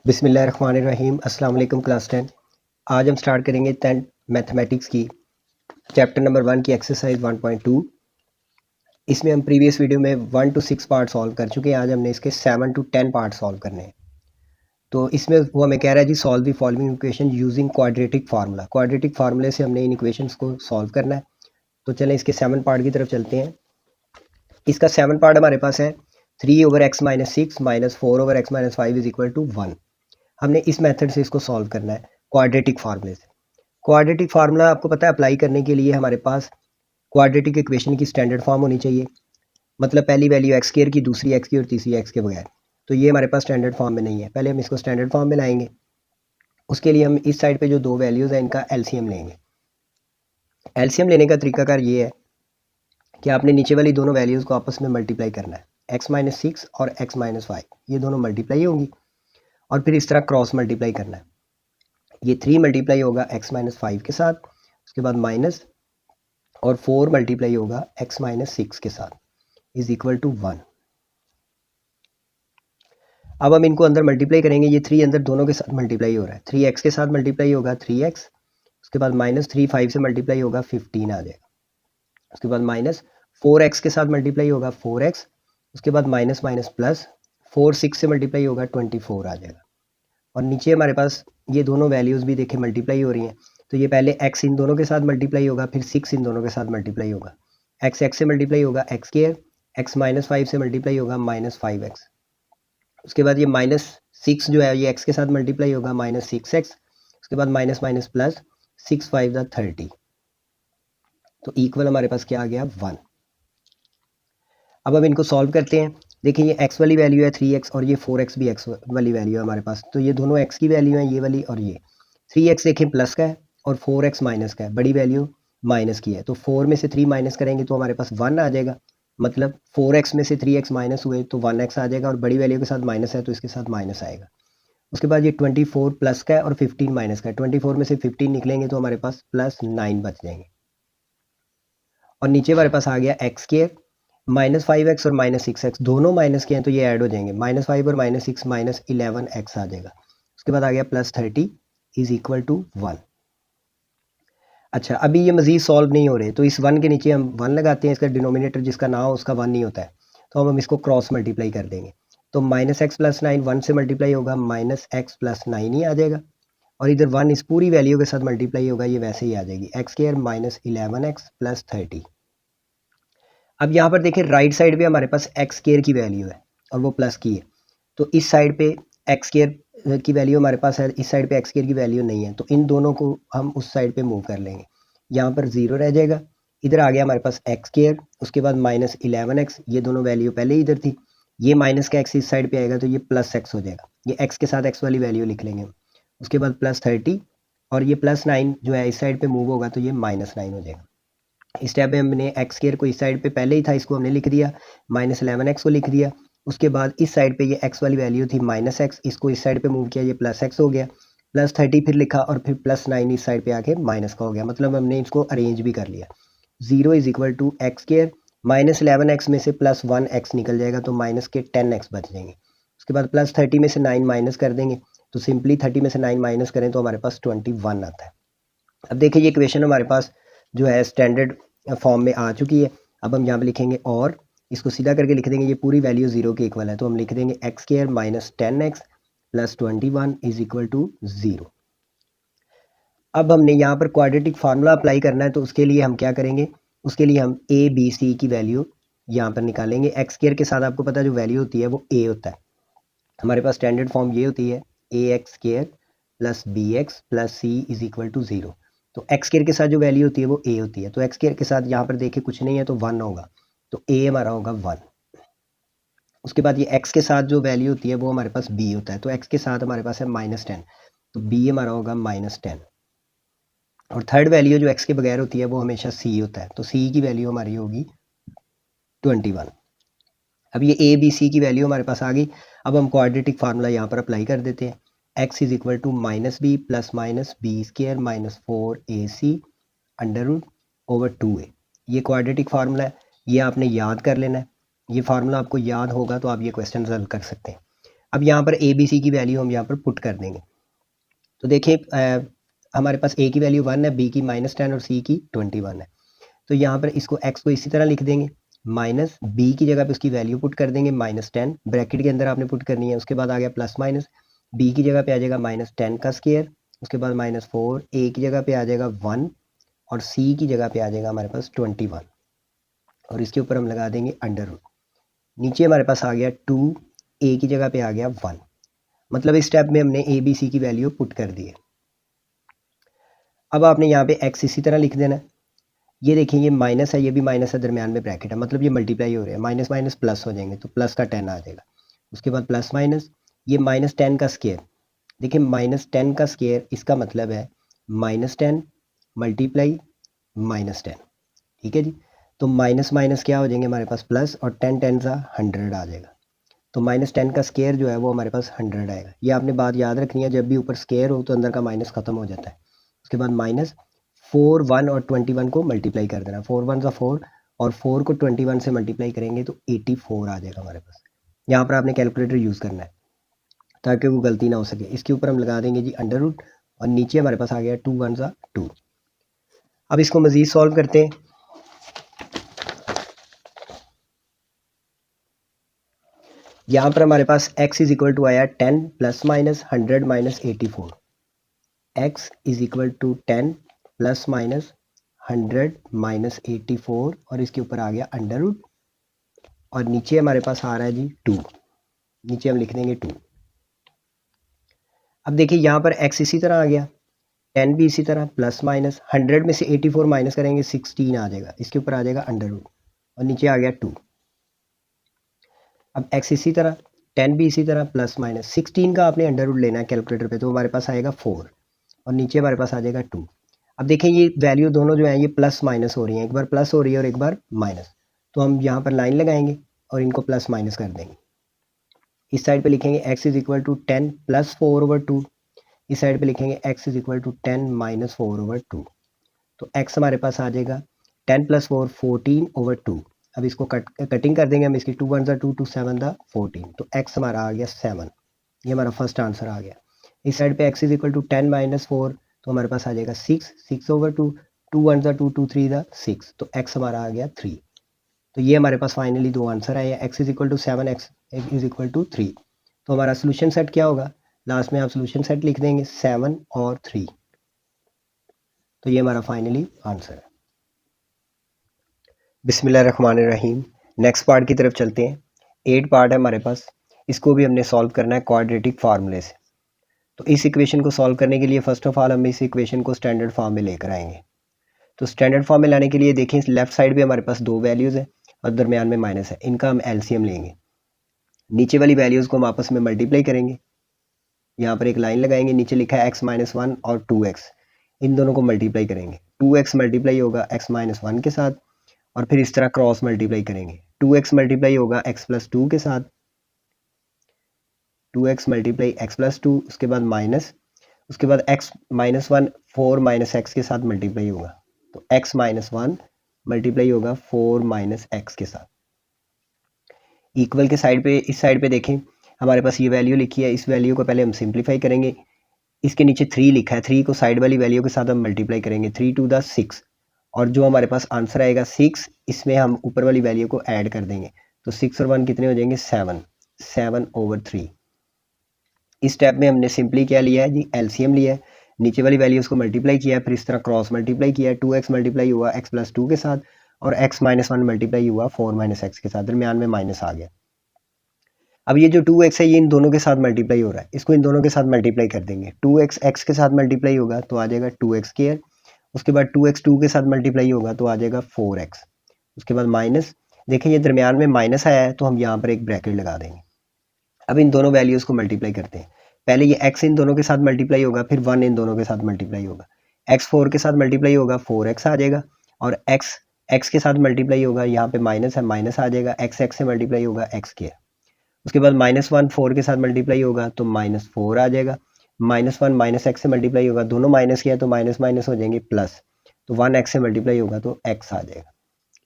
बिस्मिल्लाहिर्रहमानिर्रहीम। अस्सलाम वालेकुम क्लास 10। आज हम स्टार्ट करेंगे 10th मैथमेटिक्स की चैप्टर नंबर 1 की एक्सरसाइज 1.2। इसमें हम प्रीवियस वीडियो में 1 to 6 पार्ट सॉल्व कर चुके हैं। आज हमने इसके 7 to 10 पार्ट सॉल्व करने हैं। तो इसमें वो हमें कह रहा है जी solve the following equation using quadratic formula. Quadratic फार्मूले से हमने इन इक्वेशंस को सॉल्व करना है। तो चलें इसके 7 पार्ट की तरफ चलते हैं। इसका 7 पार्ट हमारे पास है 3/x-6 - 4/x-5 is equal to 1। हमने इस मेथड से इसको सॉल्व करना है क्वाड्रेटिक फार्मूले से। क्वाड्रेटिक फार्मूला आपको पता है अप्लाई करने के लिए हमारे पास क्वाड्रेटिक इक्वेशन की स्टैंडर्ड फॉर्म होनी चाहिए। मतलब पहली वैल्यू एक्स स्क्वायर की, दूसरी एक्स की और तीसरी एक्स के बगैर। तो ये हमारे पास स्टैंडर्ड फॉर्म में नहीं है। पहले हम इसको स्टैंडर्ड फॉर्म में लाएंगे। उसके लिए हम इस साइड पे जो दो वैल्यूज़ हैं इनका एलसीएम लेंगे। एलसीएम लेने का तरीकाकार ये है कि आपने नीचे वाली दोनों वैल्यूज़ को आपस में मल्टीप्लाई करना है। x-6 और x-5 ये दोनों मल्टीप्लाई होंगी और फिर इस तरह क्रॉस मल्टीप्लाई करना है। ये 3 मल्टीप्लाई होगा x-5 के साथ, उसके बाद माइनस, और 4 मल्टीप्लाई होगा x-6 के साथ इज इक्वल टू 1। अब हम इनको अंदर मल्टीप्लाई करेंगे। ये 3 अंदर दोनों के साथ मल्टीप्लाई हो रहा है। 3x के साथ मल्टीप्लाई होगा 3x, उसके बाद -3 5 से मल्टीप्लाई होगा 15 आ जाएगा। उसके बाद -4x के साथ मल्टीप्लाई होगा 4x, उसके बाद माइनस माइनस प्लस 4 6 से मल्टीप्लाई होगा 24 आ जाएगा। और नीचे हमारे पास ये दोनों वैल्यूज़ भी देखें मल्टीप्लाई हो रही हैं। तो ये पहले x इन दोनों के साथ मल्टीप्लाई होगा, फिर 6 इन दोनों के साथ मल्टीप्लाई होगा। x से मल्टीप्लाई होगा x स्क्वायर, x-5 से मल्टीप्लाई होगा -5x। उसके बाद ये -6 जो है ये x के साथ मल्टीप्लाई होगा -6x, उसके बाद माइनस माइनस प्लस 6 5 30। तो इक्वल हमारे पास क्या आ गया 1। अब हम इनको सॉल्व करते हैं। देखिए ये x वाली वैल्यू है 3x और ये 4x भी x वाली वैल्यू है हमारे पास। तो ये दोनों x की वैल्यू है, ये वाली और ये। 3x देखें प्लस का है और 4x माइनस का है, बड़ी वैल्यू माइनस की है। तो 4 में से 3 माइनस करेंगे तो हमारे पास 1 आ जाएगा। मतलब 4x में से 3x माइनस हुए तो 1x आ जाएगा, और बड़ी वैल्यू के साथ माइनस है तो इसके साथ माइनस आएगा। उसके बाद ये 24 प्लस का है और 15 माइनस का है। 24 में से 15 निकलेंगे तो हमारे पास +9 बच जाएंगे। और नीचे हमारे पास आ गया एक्स स्क्वायर, -5x और -6x दोनों माइनस के हैं तो ये ऐड हो जाएंगे। -5 और -6 -11x आ जाएगा। उसके बाद आ गया +30 इज इक्वल टू 1। अच्छा, अभी ये मज़ीद सॉल्व नहीं हो रहे तो इस 1 के नीचे हम 1 लगाते हैं। इसका डिनोमिनेटर जिसका ना हो उसका 1 नहीं होता है, तो हम इसको क्रॉस मल्टीप्लाई कर देंगे। तो -x + 9 1 से मल्टीप्लाई होगा -x + 9 ही आ जाएगा, और इधर 1 इस पूरी वैल्यू के साथ मल्टीप्लाई होगा, ये वैसे ही आ जाएगी x स्क्वायर -11x + 30। अब यहाँ पर देखें राइट साइड पे हमारे पास एक्स स्क्वायर की वैल्यू है और वो प्लस की है। तो इस साइड पे एक्स स्क्वायर की वैल्यू हमारे पास है, इस साइड पे एक्स स्क्वायर की वैल्यू नहीं है। तो इन दोनों को हम उस साइड पे मूव कर लेंगे। यहाँ पर 0 रह जाएगा। इधर आ गया हमारे पास एक्स स्क्वायर, उसके बाद -11x, ये दोनों वैल्यू पहले ही इधर थी। ये माइनस का एक्स इस साइड पे आएगा तो ये +x हो जाएगा। ये एक्स के साथ एक्स वाली वैल्यू लिख लेंगे। उसके बाद +30, और ये +9 जो है इस साइड पे मूव होगा तो ये -9 हो जाएगा। इस स्टेप में हमने एक्स स्क्वायर को इस साइड पे पहले ही था, इसको हमने लिख दिया, -11x को लिख दिया। उसके बाद इस साइड पे ये x वाली वैल्यू थी -x, इसको इस साइड पे मूव किया, ये +x हो गया। +30 फिर लिखा और फिर +9 इस साइड पे आके माइनस का हो गया। मतलब हमने इसको अरेंज भी कर लिया। 0 is equal to x square, -11x में से +1x निकल जाएगा तो माइनस के 10x बच जाएंगे। उसके बाद +30 में से 9 माइनस कर देंगे, तो सिंपली 30 में से 9 माइनस करें तो हमारे पास 21 आता है। अब देखिए ये इक्वेशन हमारे पास जो है स्टैंडर्ड फॉर्म में आ चुकी है। अब हम यहाँ पे लिखेंगे और इसको सीधा करके लिख देंगे, ये पूरी वैल्यू 0 के इक्वल है। तो हम लिख देंगे x square -10x + 21 is equal to 0। अब हमने यहाँ पर क्वाड्रेटिक फार्मूला अप्लाई करना है, तो उसके लिए हम क्या करेंगे, उसके लिए हम a b c की वैल्यू यहाँ पर निकालेंगे। एक्स स्क्वायर के साथ आपको पता है जो वैल्यू होती है वो a होता है। हमारे पास स्टैंडर्ड फॉर्म ये होती है ax² + bx + c is equal to 0। तो एक्स स्क्वायर के साथ जो वैल्यू होती है वो a होती है। तो एक्स स्क्वायर के साथ यहाँ पर देखिए कुछ नहीं है तो 1 होगा, तो a हमारा होगा 1। उसके बाद ये x के साथ जो वैल्यू होती है वो हमारे पास b होता है। तो x के साथ हमारे पास है -10, तो b हमारा होगा -10। और थर्ड वैल्यू जो x के बगैर होती है वो हमेशा c होता है। तो c की वैल्यू हमारी होगी 21। अब ये a b c की वैल्यू हमारे पास आ गई। अब हम क्वाड्रेटिक फार्मूला यहाँ पर अप्लाई कर देते हैं। x is equal to -b + -b² -4ac √2a। ये क्वाड्रेटिक फार्मूला है, ये आपने याद कर लेना है। ये फार्मूला आपको याद होगा तो आप ये क्वेश्चन हल कर सकते हैं। अब यहाँ पर ए बी सी की वैल्यू हम यहाँ पर पुट कर देंगे। तो देखिए हमारे पास ए की वैल्यू 1 है, बी की -10 और सी की 21 है। तो यहाँ पर इसको एक्स को इसी तरह लिख देंगे, माइनस बी की जगह पे उसकी वैल्यू पुट कर देंगे -10, ब्रैकेट के अंदर आपने पुट करनी है। उसके बाद आ गया प्लस माइनस, बी की जगह पे आ जाएगा -10 का स्क्वायर, उसके बाद -4, ए की जगह पे आ जाएगा 1 और सी की जगह पे आ जाएगा हमारे पास 21 और इसके ऊपर हम लगा देंगे अंडर रूट। नीचे हमारे पास आ गया 2, ए की जगह पे आ गया 1, मतलब इस स्टेप में हमने ए बी सी की वैल्यू पुट कर दी है। अब आपने यहाँ पे एक्स इसी तरह लिख देना है। ये देखिए ये माइनस है, ये भी माइनस है, दरमियान में ब्रैकेट है, मतलब ये मल्टीप्लाई हो रहे हैं, माइनस माइनस प्लस हो जाएंगे, तो प्लस का 10 आ जाएगा। उसके बाद प्लस माइनस, ये -10 का स्क्वायर, देखिए -10 का स्क्वायर इसका मतलब है -10 मल्टीप्लाई -10, ठीक है जी। तो माइनस माइनस क्या हो जाएंगे हमारे पास प्लस, और 10 10 सा 100 आ जाएगा। तो -10 का स्क्वायर जो है वो हमारे पास 100 आएगा। ये आपने बात याद रखनी है, जब भी ऊपर स्क्वायर हो तो अंदर का माइनस खत्म हो जाता है। उसके बाद -4, 1 और 21 को मल्टीप्लाई कर देना, 4 1 सा 4 और 4 को 21 से मल्टीप्लाई करेंगे तो 84 आ जाएगा हमारे पास। यहाँ पर आपने कैलकुलेटर यूज़ करना है ताकि वो गलती ना हो सके। इसके ऊपर हम लगा देंगे जी अंडर रूट और नीचे हमारे पास आ गया 2 1 सा 2। अब इसको मज़ीद सॉल्व करते हैं। यहाँ पर हमारे पास x इज इक्वल टू आया 10 plus minus 100 minus 84। x is equal to 10 plus minus 100 minus 84 और इसके ऊपर आ गया अंडर रूट और नीचे हमारे पास आ रहा है जी 2, नीचे हम लिख देंगे 2। अब देखिए यहाँ पर x इसी तरह आ गया, 10 भी इसी तरह, प्लस माइनस 100 में से 84 माइनस करेंगे 16 आ जाएगा, इसके ऊपर आ जाएगा अंडर रूट और नीचे आ गया 2। अब x इसी तरह, 10 भी इसी तरह, प्लस माइनस 16 का आपने अंडर रूट लेना है कैलकुलेटर पे, तो हमारे पास आएगा 4 और नीचे हमारे पास आ जाएगा 2। अब देखें ये वैल्यू दोनों जो है ये प्लस माइनस हो रही हैं, एक बार प्लस हो रही है और एक बार माइनस, तो हम यहाँ पर लाइन लगाएंगे और इनको प्लस माइनस कर देंगे। इस साइड पे लिखेंगे x is equal to 10 plus 4/2, इस साइड पे लिखेंगे x is equal to 10 minus 4/2। तो x हमारे पास आ जाएगा 10 प्लस 4 14/2। अब इसको कटिंग कर देंगे हम, इसकी 2 1 2 2 7 14, तो x हमारा आ गया 7। ये हमारा फर्स्ट आंसर आ गया। इस साइड पे x is equal to 10 minus 4, तो हमारे पास आ जाएगा 6/2, 2 1 2 2 3 6, तो x हमारा आ गया 3। तो ये हमारे पास फाइनली दो आंसर आए, x is equal to 7, x is equal to 3। तो हमारा सोल्यूशन सेट क्या होगा, लास्ट में आप सोल्यूशन सेट लिख देंगे 7 और 3। तो ये हमारा फाइनली आंसर है। बिस्मिल्लाहिर्रहमानिर्रहीम। नेक्स्ट पार्ट की तरफ चलते हैं। 8 पार्ट है हमारे पास, इसको भी हमने सॉल्व करना है क्वाड्रेटिक फार्मूले से। तो इस इक्वेशन को सॉल्व करने के लिए फ़र्स्ट ऑफ ऑल हम इस इक्वेशन को स्टैंडर्ड फॉर्म में लेकर आएंगे। तो स्टैंडर्ड फॉर्म में लाने के लिए देखें लेफ्ट साइड पे हमारे पास 2 वैल्यूज़ हैं और दरमियान में माइनस है, इनका हम एलसीएम लेंगे। नीचे वाली वैल्यूज़ को हम आपस में मल्टीप्लाई करेंगे, यहाँ पर एक लाइन लगाएंगे, नीचे लिखा है x-1 और 2x, इन दोनों को मल्टीप्लाई करेंगे। 2x मल्टीप्लाई होगा x-1 के साथ और फिर इस तरह क्रॉस मल्टीप्लाई करेंगे। 2x मल्टीप्लाई होगा x प्लस 2 के साथ, 2x मल्टीप्लाई x प्लस 2, उसके बाद माइनस, उसके बाद x-1 4 माइनस x के साथ मल्टीप्लाई होगा, तो x-1 मल्टीप्लाई होगा 4 माइनस x के साथ। इक्वल के साइड पे, इस साइड पे देखें हमारे पास ये वैल्यू लिखी है, इस वैल्यू को पहले हम सिंप्लीफाई करेंगे। इसके नीचे 3 लिखा है, 3 को साइड वाली वैल्यू के साथ हम मल्टीप्लाई करेंगे, 3 2 6 और जो हमारे पास आंसर आएगा 6, इसमें हम ऊपर वाली वैल्यू को ऐड कर देंगे, तो 6 और 1 कितने हो जाएंगे 7/3। इस स्टेप में हमने सिंपली क्या लिया है जी, एलसीएम लिया है, नीचे वाली वैल्यूज़ को मल्टीप्लाई किया है, फिर इस तरह क्रॉस मल्टीप्लाई किया है। 2x मल्टीप्लाई हुआ x प्लस 2 के साथ और x-1 मल्टीप्लाई हुआ 4 माइनस x के साथ, दरमियान में माइनस आ गया। अब ये जो 2x है ये इन दोनों के साथ मल्टीप्लाई हो रहा है, इसको इन दोनों के साथ मल्टीप्लाई कर देंगे। 2x x के साथ मल्टीप्लाई होगा तो आ जाएगा 2x², उसके बाद 2x 2 के साथ मल्टीप्लाई होगा तो आ जाएगा 4x, उसके बाद माइनस, देखें ये दरमियान में माइनस आया है तो हम यहाँ पर एक ब्रैकेट लगा देंगे। अब इन दोनों वैल्यूज़ को मल्टीप्लाई करते हैं, पहले ये x इन दोनों के साथ मल्टीप्लाई होगा, फिर 1 इन दोनों के साथ मल्टीप्लाई होगा, x 4 के साथ मल्टीप्लाई होगा 4x आ जाएगा, और x के साथ मल्टीप्लाई होगा, यहाँ पे माइनस है माइनस आ जाएगा, x से मल्टीप्लाई होगा x², उसके बाद -1 4 के साथ मल्टीप्लाई होगा तो -4 आ जाएगा, -1 माइनस x से मल्टीप्लाई होगा, दोनों माइनस किया तो माइनस माइनस हो जाएंगे प्लस, तो 1x से मल्टीप्लाई होगा तो x आ जाएगा।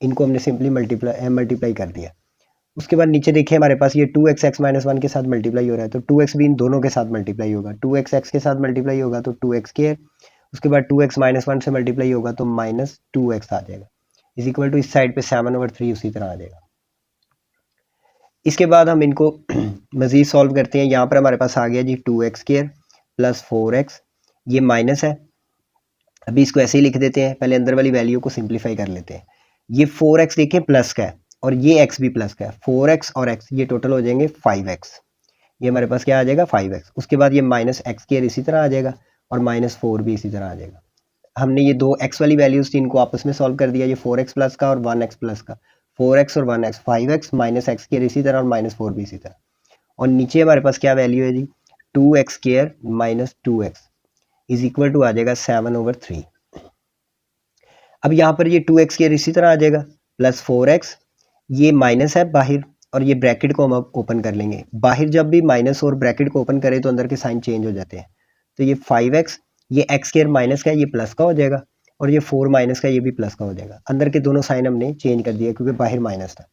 इनको हमने सिंपली मल्टीप्लाई कर दिया। उसके बाद नीचे देखिए हमारे पास ये 2x x माइनस 1 के साथ मल्टीप्लाई हो रहा है, तो 2x भी इन दोनों के साथ मल्टीप्लाई होगा, 2x x के साथ मल्टीप्लाई होगा तो 2x स्क्वायर, उसके बाद 2x माइनस 1 से मल्टीप्लाई होगा तो माइनस 2x आ जाएगा, इज इक्वल टू इस साइड पे 7/3 उसी तरह आ जाएगा। इसके बाद हम इनको मज़ीद सॉल्व करते हैं। यहाँ पर हमारे पास आ गया जी 2x स्क्वायर प्लस 4x, ये माइनस है, अभी इसको ऐसे ही लिख देते हैं, पहले अंदर वाली वैल्यू को सिंप्लीफाई कर लेते हैं। ये 4x देखिए प्लस का है और ये x भी प्लस का है, 4x और x ये टोटल हो जाएंगे 5x, ये हमारे पास क्या आ जाएगा 5x। उसके बाद ये माइनस एक्स स्क्वायर इसी तरह आ जाएगा और माइनस 4 भी इसी तरह आ जाएगा। हमने ये दो x वाली वैल्यूज थी इनको आपस में सॉल्व कर दिया, ये 4x प्लस का और 1x प्लस का, 4x और 1x 5x minus x square इसी तरह और माइनस 4 भी इसी तरह, और नीचे हमारे पास क्या वैल्यू है जी 2x square minus 2x is equal to आ जाएगा 7/3। अब यहाँ पर ये 2x स्क्वायर इसी तरह आ जाएगा प्लस 4x, ये माइनस है बाहर और ये ब्रैकेट को हम अब ओपन कर लेंगे, बाहर जब भी माइनस और ब्रैकेट को ओपन करें तो अंदर के साइन चेंज हो जाते हैं, तो ये 5x, ये एक्स स्क्वायर माइनस का ये प्लस का हो जाएगा और ये 4 माइनस का ये भी प्लस का हो जाएगा, अंदर के दोनों साइन हमने चेंज कर दिया क्योंकि बाहर माइनस था।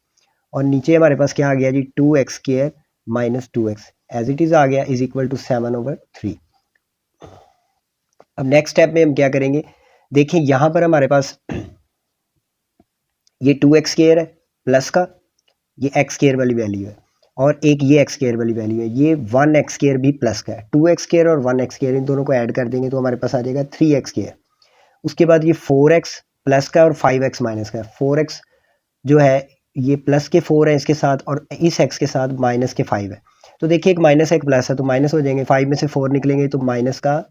और नीचे हमारे पास क्या आ गया जी 2x square minus 2x as it is आ गया इज इक्वल टू 7/3। अब नेक्स्ट स्टेप में हम क्या करेंगे, देखिए यहाँ पर हमारे पास ये 2x स्क्वायर है प्लस का, ये एक्स स्क्वायर वाली वैल्यू है और एक ये एक्स स्क्वायर वाली वैल्यू है, ये 1x स्क्वायर भी प्लस का है, 2x स्क्वायर और 1x स्क्वायर इन दोनों को ऐड कर देंगे तो हमारे पास आ जाएगा 3x स्क्वायर। उसके बाद ये 4x प्लस का और 5x माइनस का है, 4x जो है ये प्लस के 4 है इसके साथ और इस x के साथ माइनस के 5 है, तो देखिए एक माइनस एक प्लस है तो माइनस हो जाएंगे, 5 में से 4 निकलेंगे तो माइनस का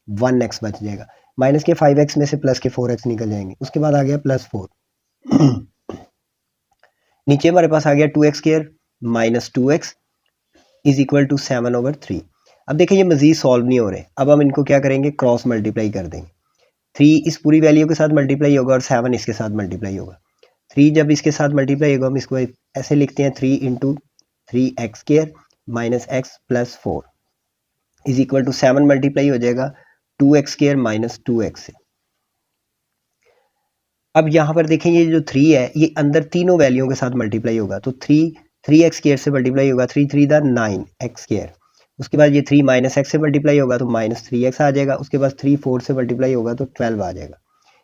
1x बच जाएगा, माइनस के 5x में से प्लस के 4x निकल जाएंगे। उसके बाद आ गया प्लस 4 नीचे हमारे पास आ गया 2x square minus 2x is equal to 7/3। अब देखिए ये मजीद सॉल्व नहीं हो रहे, अब हम इनको क्या करेंगे क्रॉस मल्टीप्लाई कर देंगे, 3 इस पूरी वैल्यू के साथ मल्टीप्लाई होगा और 7 इसके साथ मल्टीप्लाई होगा, 3 जब इसके साथ मल्टीप्लाई होगा हम इसको ऐसे लिखते हैं 3 into 3x square minus x plus 4 is equal to 7 multiply हो जाएगा 2x स्क्वायर माइनस 2x से। अब यहाँ पर देखें ये जो 3 है ये अंदर तीनों वैल्यूओं के साथ मल्टीप्लाई होगा, तो 3x स्क्वायर से मल्टीप्लाई होगा, 3 3 दा 9x स्क्वायर, उसके बाद ये 3 माइनस एक्स से मल्टीप्लाई होगा तो माइनस 3x आ जाएगा, उसके बाद 3 4 से मल्टीप्लाई होगा तो 12 आ जाएगा।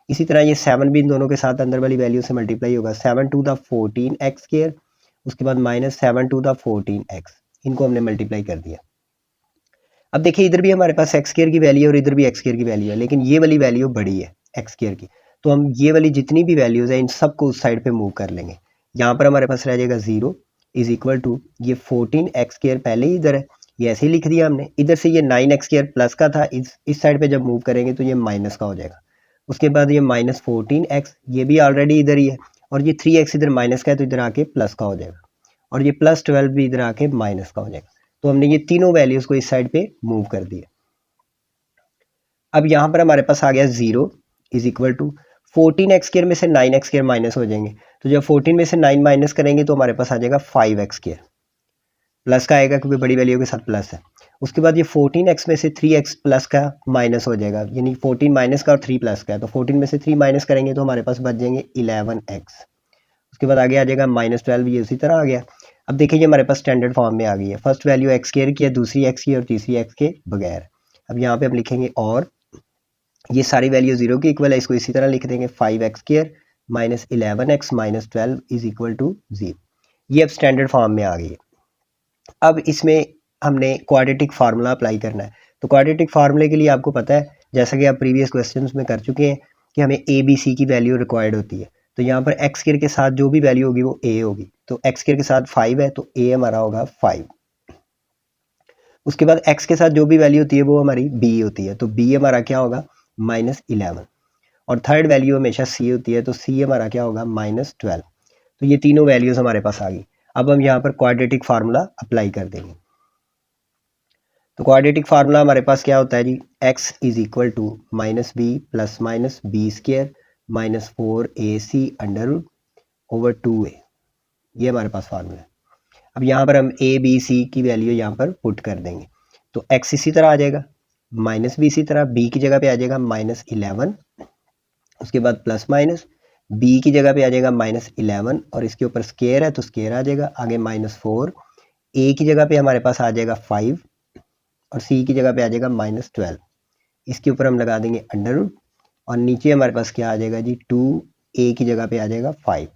इसी तरह ये 7 भी इन दोनों के साथ अंदर वाली वैल्यू से मल्टीप्लाई होगा, 7 2 दा 14x स्क्वायर, उसके बाद माइनस 7 2 दा 14x, इनको हमने मल्टीप्लाई कर दिया। अब देखिए इधर भी हमारे पास एक्स स्क्वायर की वैल्यू है और इधर भी एक्स स्क्वायर की वैल्यू है, लेकिन ये वाली वैल्यू बड़ी है एक्स स्क्वायर की, तो हम ये वाली जितनी भी वैल्यूज़ है इन सबको उस साइड पे मूव कर लेंगे। यहाँ पर हमारे पास रह जाएगा 0 इज इक्वल टू ये 14x स्क्वायर पहले ही इधर है, ये ऐसे ही लिख दिया हमने, इधर से ये 9x स्क्वायर प्लस का था, इस साइड पे जब मूव करेंगे तो ये माइनस का हो जाएगा। उसके बाद ये माइनस 14x ये भी ऑलरेडी इधर ही है और ये 3x इधर माइनस का है तो इधर आके प्लस का हो जाएगा और ये प्लस 12 भी इधर आके माइनस का हो जाएगा, तो हमने ये तीनों वैल्यूज़ को इस साइड पे मूव कर दिया। अब यहाँ पर हमारे पास आ गया 0 is equal to 14x square में से 9x स्क्वायर माइनस हो जाएंगे, तो जब 14 में से 9 माइनस करेंगे तो हमारे पास आ जाएगा 5x स्क्वायर, प्लस का आएगा क्योंकि बड़ी वैल्यू के साथ प्लस है। उसके बाद ये 14x में से 3x प्लस का माइनस हो जाएगा, यानी 14 माइनस का और 3 प्लस का है, तो 14 में से 3 माइनस करेंगे तो हमारे पास बच जाएंगे 11x। उसके बाद आगे आ जाएगा माइनस 12, ये उसी तरह आ गया। अब देखिए ये हमारे पास स्टैंडर्ड फॉर्म में आ गई है, फर्स्ट वैल्यू एक्स स्क्वायर की है, दूसरी एक्स की और तीसरी एक्स के बगैर। अब यहाँ पे हम लिखेंगे और ये सारी वैल्यू 0 की इक्वल है, इसको इसी तरह लिख देंगे 5x square minus 11x minus 12 is equal to 0। ये अब स्टैंडर्ड फॉर्म में आ गई है। अब इसमें हमने क्वाड्रेटिक फार्मूला अप्लाई करना है, तो क्वाड्रेटिक फार्मूले के लिए आपको पता है जैसा कि आप प्रीवियस क्वेश्चंस में कर चुके हैं कि हमें ए बी सी की वैल्यू रिक्वायर्ड होती है, तो यहाँ पर एक्स स्क्वायर के साथ जो भी वैल्यू होगी वो ए होगी, तो एक्स स्क्वायर के साथ 5 है तो ए हमारा होगा 5। उसके बाद एक्स के साथ जो भी वैल्यू होती है वो हमारी बी होती है, तो बी हमारा क्या होगा माइनस 11, और थर्ड वैल्यू हमेशा सी होती है, तो सी हमारा क्या होगा माइनस 12। तो ये तीनों वैल्यूज हमारे पास आ गई। अब हम यहाँ पर क्वाड्रेटिक फार्मूला अप्लाई कर देंगे, तो क्वाड्रेटिक फार्मूला हमारे पास क्या होता है जी, x is equal to minus b plus minus b square minus 4ac under root over 2a, ये हमारे पास फार्मूला है। अब यहाँ पर हम a b c की वैल्यू यहाँ पर पुट कर देंगे, तो x इसी तरह आ जाएगा, माइनस b इसी तरह, b की जगह पे आ जाएगा माइनस 11, उसके बाद प्लस माइनस बी की जगह पे आ जाएगा -11 और इसके ऊपर स्केयर है तो स्केयर आ जाएगा, आगे -4, ए की जगह पे हमारे पास आ जाएगा 5 और सी की जगह पे आ जाएगा -12। इसके ऊपर हम लगा देंगे अंडर रूट और नीचे हमारे पास क्या आ जाएगा जी 2, ए की जगह पे आ जाएगा 5।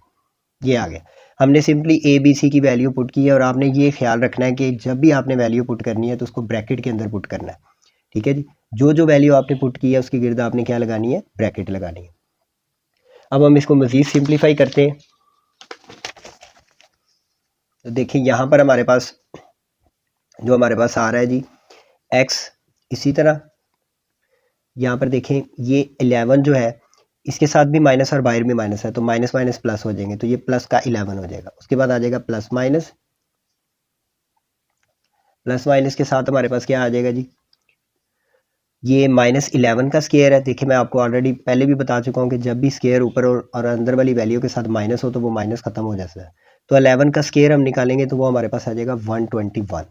ये आ गया। हमने सिंपली ए बी सी की वैल्यू पुट की है और आपने ये ख्याल रखना है कि जब भी आपने वैल्यू पुट करनी है तो उसको ब्रैकेट के अंदर पुट करना है। ठीक है जी, जो जो वैल्यू आपने पुट की है उसके गिर्द आपने क्या लगानी है, ब्रैकेट लगानी है। अब हम इसको मज़ीद सिंप्लीफाई करते हैं। तो देखिए यहाँ पर हमारे पास जो हमारे पास आ रहा है जी x, इसी तरह यहाँ पर देखें ये 11 जो है इसके साथ भी माइनस और बाहर भी माइनस है तो माइनस माइनस प्लस हो जाएंगे, तो ये प्लस का 11 हो जाएगा। उसके बाद आ जाएगा प्लस माइनस, प्लस माइनस के साथ हमारे पास क्या आ जाएगा जी, ये -11 का स्केयर है। देखिए मैं आपको ऑलरेडी पहले भी बता चुका हूँ कि जब भी स्केयर ऊपर और अंदर वाली वैल्यू के साथ माइनस हो तो वो माइनस खत्म हो जाता है। तो 11 का स्केयर हम निकालेंगे तो वो हमारे पास आ जाएगा 121।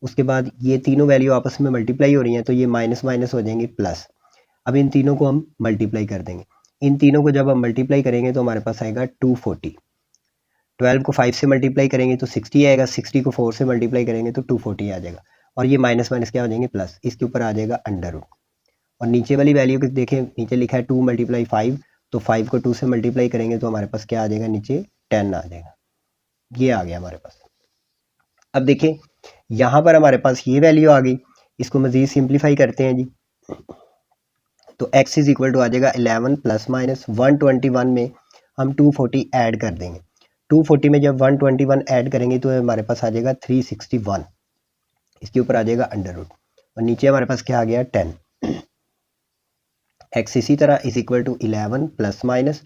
उसके बाद ये तीनों वैल्यू आपस में मल्टीप्लाई हो रही हैं तो ये माइनस माइनस हो जाएंगी प्लस। अब इन तीनों को हम मल्टीप्लाई कर देंगे। इन तीनों को जब हम मल्टीप्लाई करेंगे तो हमारे पास आएगा 240। 12 को 5 से मल्टीप्लाई करेंगे तो 60 आएगा, 60 को 4 से मल्टीप्लाई करेंगे तो 240 आ जाएगा और ये माइनस माइनस क्या हो जाएंगे प्लस। इसके ऊपर आ जाएगा अंडर रूट और नीचे वाली वैल्यू को देखें, नीचे लिखा है 2 × 5 तो 5 को 2 से मल्टीप्लाई करेंगे तो हमारे पास क्या आ जाएगा, नीचे 10 आ जाएगा। ये आ गया हमारे पास। अब देखें यहाँ पर हमारे पास ये वैल्यू आ गई, इसको मज़ीद सिंप्लीफाई करते हैं जी। तो x इज इक्वल टू आ जाएगा 11 प्लस माइनस 121 में हम 240 ऐड कर देंगे। 240 में जब 121 ऐड करेंगे तो हमारे पास आ जाएगा 361। इसके ऊपर आ जाएगा अंडर रूट और नीचे हमारे पास क्या आ गया 10। x इसी तरह is equal to 11 plus minus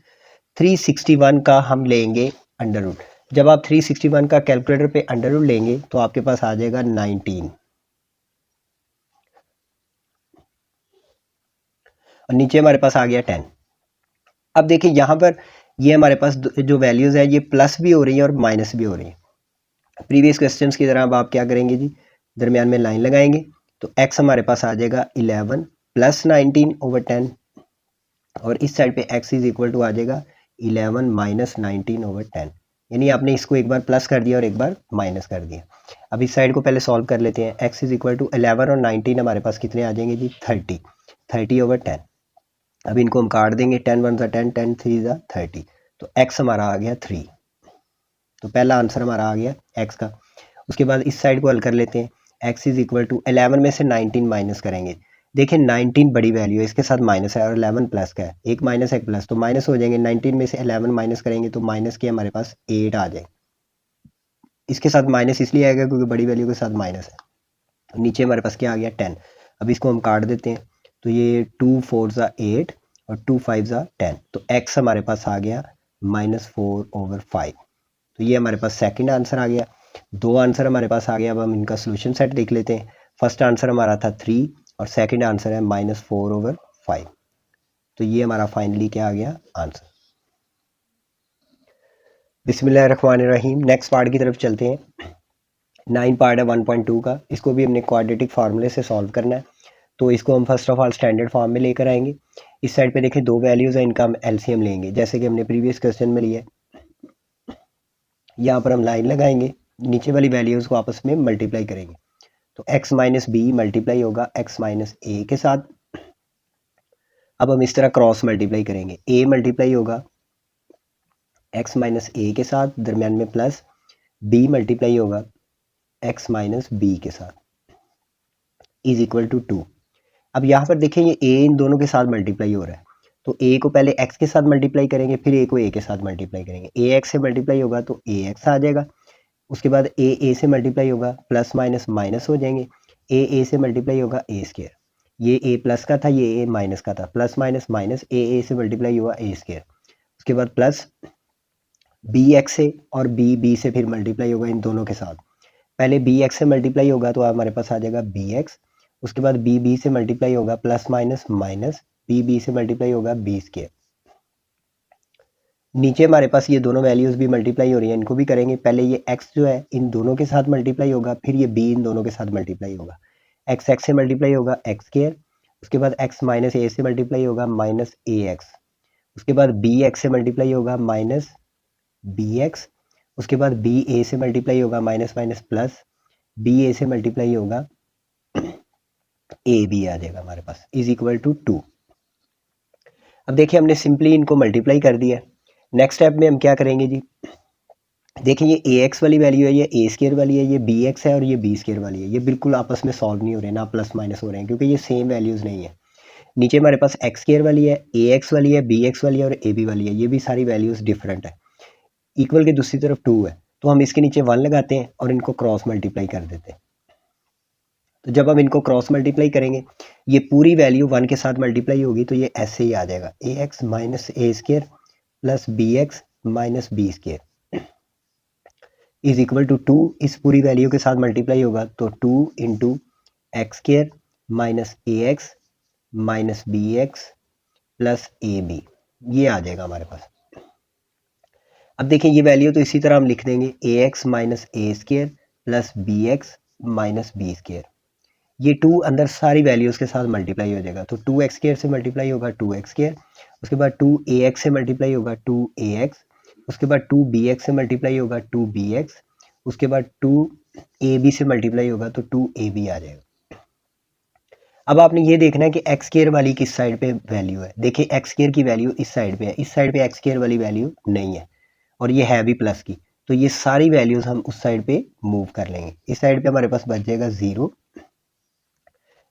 361 का हम लेंगे अंडर रूट। जब आप 361 का कैलकुलेटर पे अंडर रूट लेंगे तो आपके पास आ जाएगा 19 और नीचे हमारे पास आ गया 10। अब देखिए यहाँ पर ये हमारे पास जो वैल्यूज़ है ये प्लस भी हो रही है और माइनस भी हो रही है। प्रीवियस क्वेश्चंस की तरह अब आप क्या करेंगे जी, दरमियान में लाइन लगाएंगे तो x हमारे पास आ जाएगा 11 प्लस 19 ओवर 10 और इस साइड पे x इज इक्वल टू आ जाएगा 11 माइनस 19 ओवर 10। यानी आपने इसको एक बार प्लस कर दिया और एक बार माइनस कर दिया। अब इस साइड को पहले सॉल्व कर लेते हैं। x इज इक्वल टू 11 और 19 हमारे पास कितने आ जाएंगे जी, 30 ओवर 10। अब इनको हम काट देंगे, 10 1 ज़ा 10, 10 3 ज़ा 30, तो x हमारा आ गया 3। तो पहला आंसर हमारा आ गया x का। उसके बाद इस साइड को हल कर लेते हैं। x इज इक्वल टू 11 में से 19 माइनस करेंगे। देखिए 19 बड़ी वैल्यू है, इसके साथ माइनस है और 11 प्लस का है, एक माइनस एक प्लस तो माइनस हो जाएंगे। 19 में से 11 माइनस करेंगे तो माइनस के हमारे पास 8 आ जाए। इसके साथ माइनस इसलिए आएगा क्योंकि बड़ी वैल्यू के साथ माइनस है। नीचे हमारे पास क्या आ गया 10। अब इसको हम काट देते हैं तो ये 2 4 ज़ा 8 और 2 5 ज़ा 10, तो x हमारे पास आ गया -4 ओवर 5। तो ये हमारे पास सेकंड आंसर आ गया। दो आंसर हमारे पास आ गया। अब हम इनका सोल्यूशन सेट देख लेते हैं। फर्स्ट आंसर हमारा था 3 और सेकंड आंसर है -4 ओवर 5। तो ये हमारा फाइनली क्या आ गया, आंसर। बिस्मिल्लाहिर्रहमानिर्रहीम। नेक्स्ट पार्ट की तरफ चलते हैं। 9 पार्ट है 1.2 का, इसको भी हमने क्वाड्रेटिक फार्मूले से सॉल्व करना है। तो इसको हम first of all standard form में लेकर आएंगे। इस साइड पे देखें दो वैल्यूज़ हैं, इनका हम एलसीएम लेंगे जैसे कि हमने प्रीवियस क्वेश्चन में लिया है। यहाँ पर हम लाइन लगाएंगे, नीचे वाली वैल्यूज़ को आपस में मल्टीप्लाई करेंगे तो x माइनस बी मल्टीप्लाई होगा x माइनस ए के साथ। अब हम इस तरह क्रॉस मल्टीप्लाई करेंगे, a मल्टीप्लाई होगा x माइनस ए के साथ, दरमियान में प्लस, b मल्टीप्लाई होगा x माइनस बी के साथ इज इक्वल टू 2। अब यहाँ पर देखें ये a इन दोनों के साथ मल्टीप्लाई हो रहा है तो a को पहले x के साथ मल्टीप्लाई करेंगे, फिर a को a के साथ मल्टीप्लाई करेंगे। a x से मल्टीप्लाई होगा तो ax आ जाएगा। उसके बाद a से मल्टीप्लाई होगा, प्लस माइनस माइनस हो जाएंगे। a से मल्टीप्लाई होगा a स्क्वायर, ये a प्लस का था, ये a माइनस का था, प्लस माइनस माइनस a से मल्टीप्लाई हुआ a स्क्वायर। उसके बाद प्लस b x से और b से फिर मल्टीप्लाई होगा इन दोनों के साथ। पहले b x से मल्टीप्लाई होगा तो हमारे पास आ जाएगा bx। उसके बाद b से मल्टीप्लाई होगा, प्लस माइनस माइनस b से मल्टीप्लाई होगा b स्क्वायर। नीचे हमारे पास ये दोनों वैल्यूज़ भी मल्टीप्लाई हो रही हैं, इनको भी करेंगे। पहले ये x जो है इन दोनों के साथ मल्टीप्लाई होगा, फिर ये b इन दोनों के साथ मल्टीप्लाई होगा। x से मल्टीप्लाई होगा x स्क्वायर। उसके बाद x माइनस ए से मल्टीप्लाई होगा माइनस ax। उसके बाद बी एक्स से मल्टीप्लाई होगा माइनस बी एक्स, उसके बाद बी ए से मल्टीप्लाई होगा माइनस माइनस प्लस, बी ए से मल्टीप्लाई होगा ए बी आ जाएगा हमारे पास इज इक्वल टू 2। अब देखिए हमने सिंपली इनको मल्टीप्लाई कर दिया। नेक्स्ट स्टेप में हम क्या करेंगे जी, देखिए ये ए एक्स वाली वैल्यू है, ये ए स्केयर वाली है, ये बी एक्स है और ये बी स्केयर वाली है। ये बिल्कुल आपस में सॉल्व नहीं हो रहे, ना प्लस माइनस हो रहे हैं, क्योंकि ये सेम वैल्यूज़ नहीं है। नीचे हमारे पास एक्स स्केयर वाली है, ए एक्स वाली है, बी एक्स वाली है और ए बी वाली है। ये भी सारी वैल्यूज़ डिफरेंट है। इक्वल के दूसरी तरफ 2 है, तो हम इसके नीचे 1 लगाते हैं और इनको क्रॉस मल्टीप्लाई कर देते हैं। तो जब हम इनको क्रॉस मल्टीप्लाई करेंगे, ये पूरी वैल्यू 1 के साथ मल्टीप्लाई होगी, तो ये ऐसे ही आ जाएगा, A x minus A square plus B X minus B square is equal to 2। इस पूरी वैल्यू के साथ मल्टीप्लाई होगा तो 2 into x square minus a x minus b x plus a b, ये आ जाएगा हमारे पास। अब देखिए ये वैल्यू तो इसी तरह हम लिख देंगे, A x minus A square plus B X minus B square. ये 2 अंदर सारी वैल्यूज़ के साथ मल्टीप्लाई हो जाएगा, तो 2 एक्स स्केयर से मल्टीप्लाई होगा 2 एक्स स्केयर, उसके बाद 2 ए एक्स से मल्टीप्लाई होगा 2 ए एक्स, उसके बाद 2 बी एक्स से मल्टीप्लाई होगा 2 बी एक्स, उसके बाद 2 ए बी से मल्टीप्लाई होगा तो 2 ए बी आ जाएगा। अब आपने ये देखना है कि एक्स स्केयर वाली किस साइड पे वैल्यू है। देखिए एक्स स्केयर की वैल्यू इस साइड पे है, इस साइड पे एक्स स्केयर वाली वैल्यू नहीं है और ये है भी प्लस की, तो ये सारी वैल्यूज़ हम उस साइड पे मूव कर लेंगे। इस साइड पे हमारे पास बच जाएगा 0।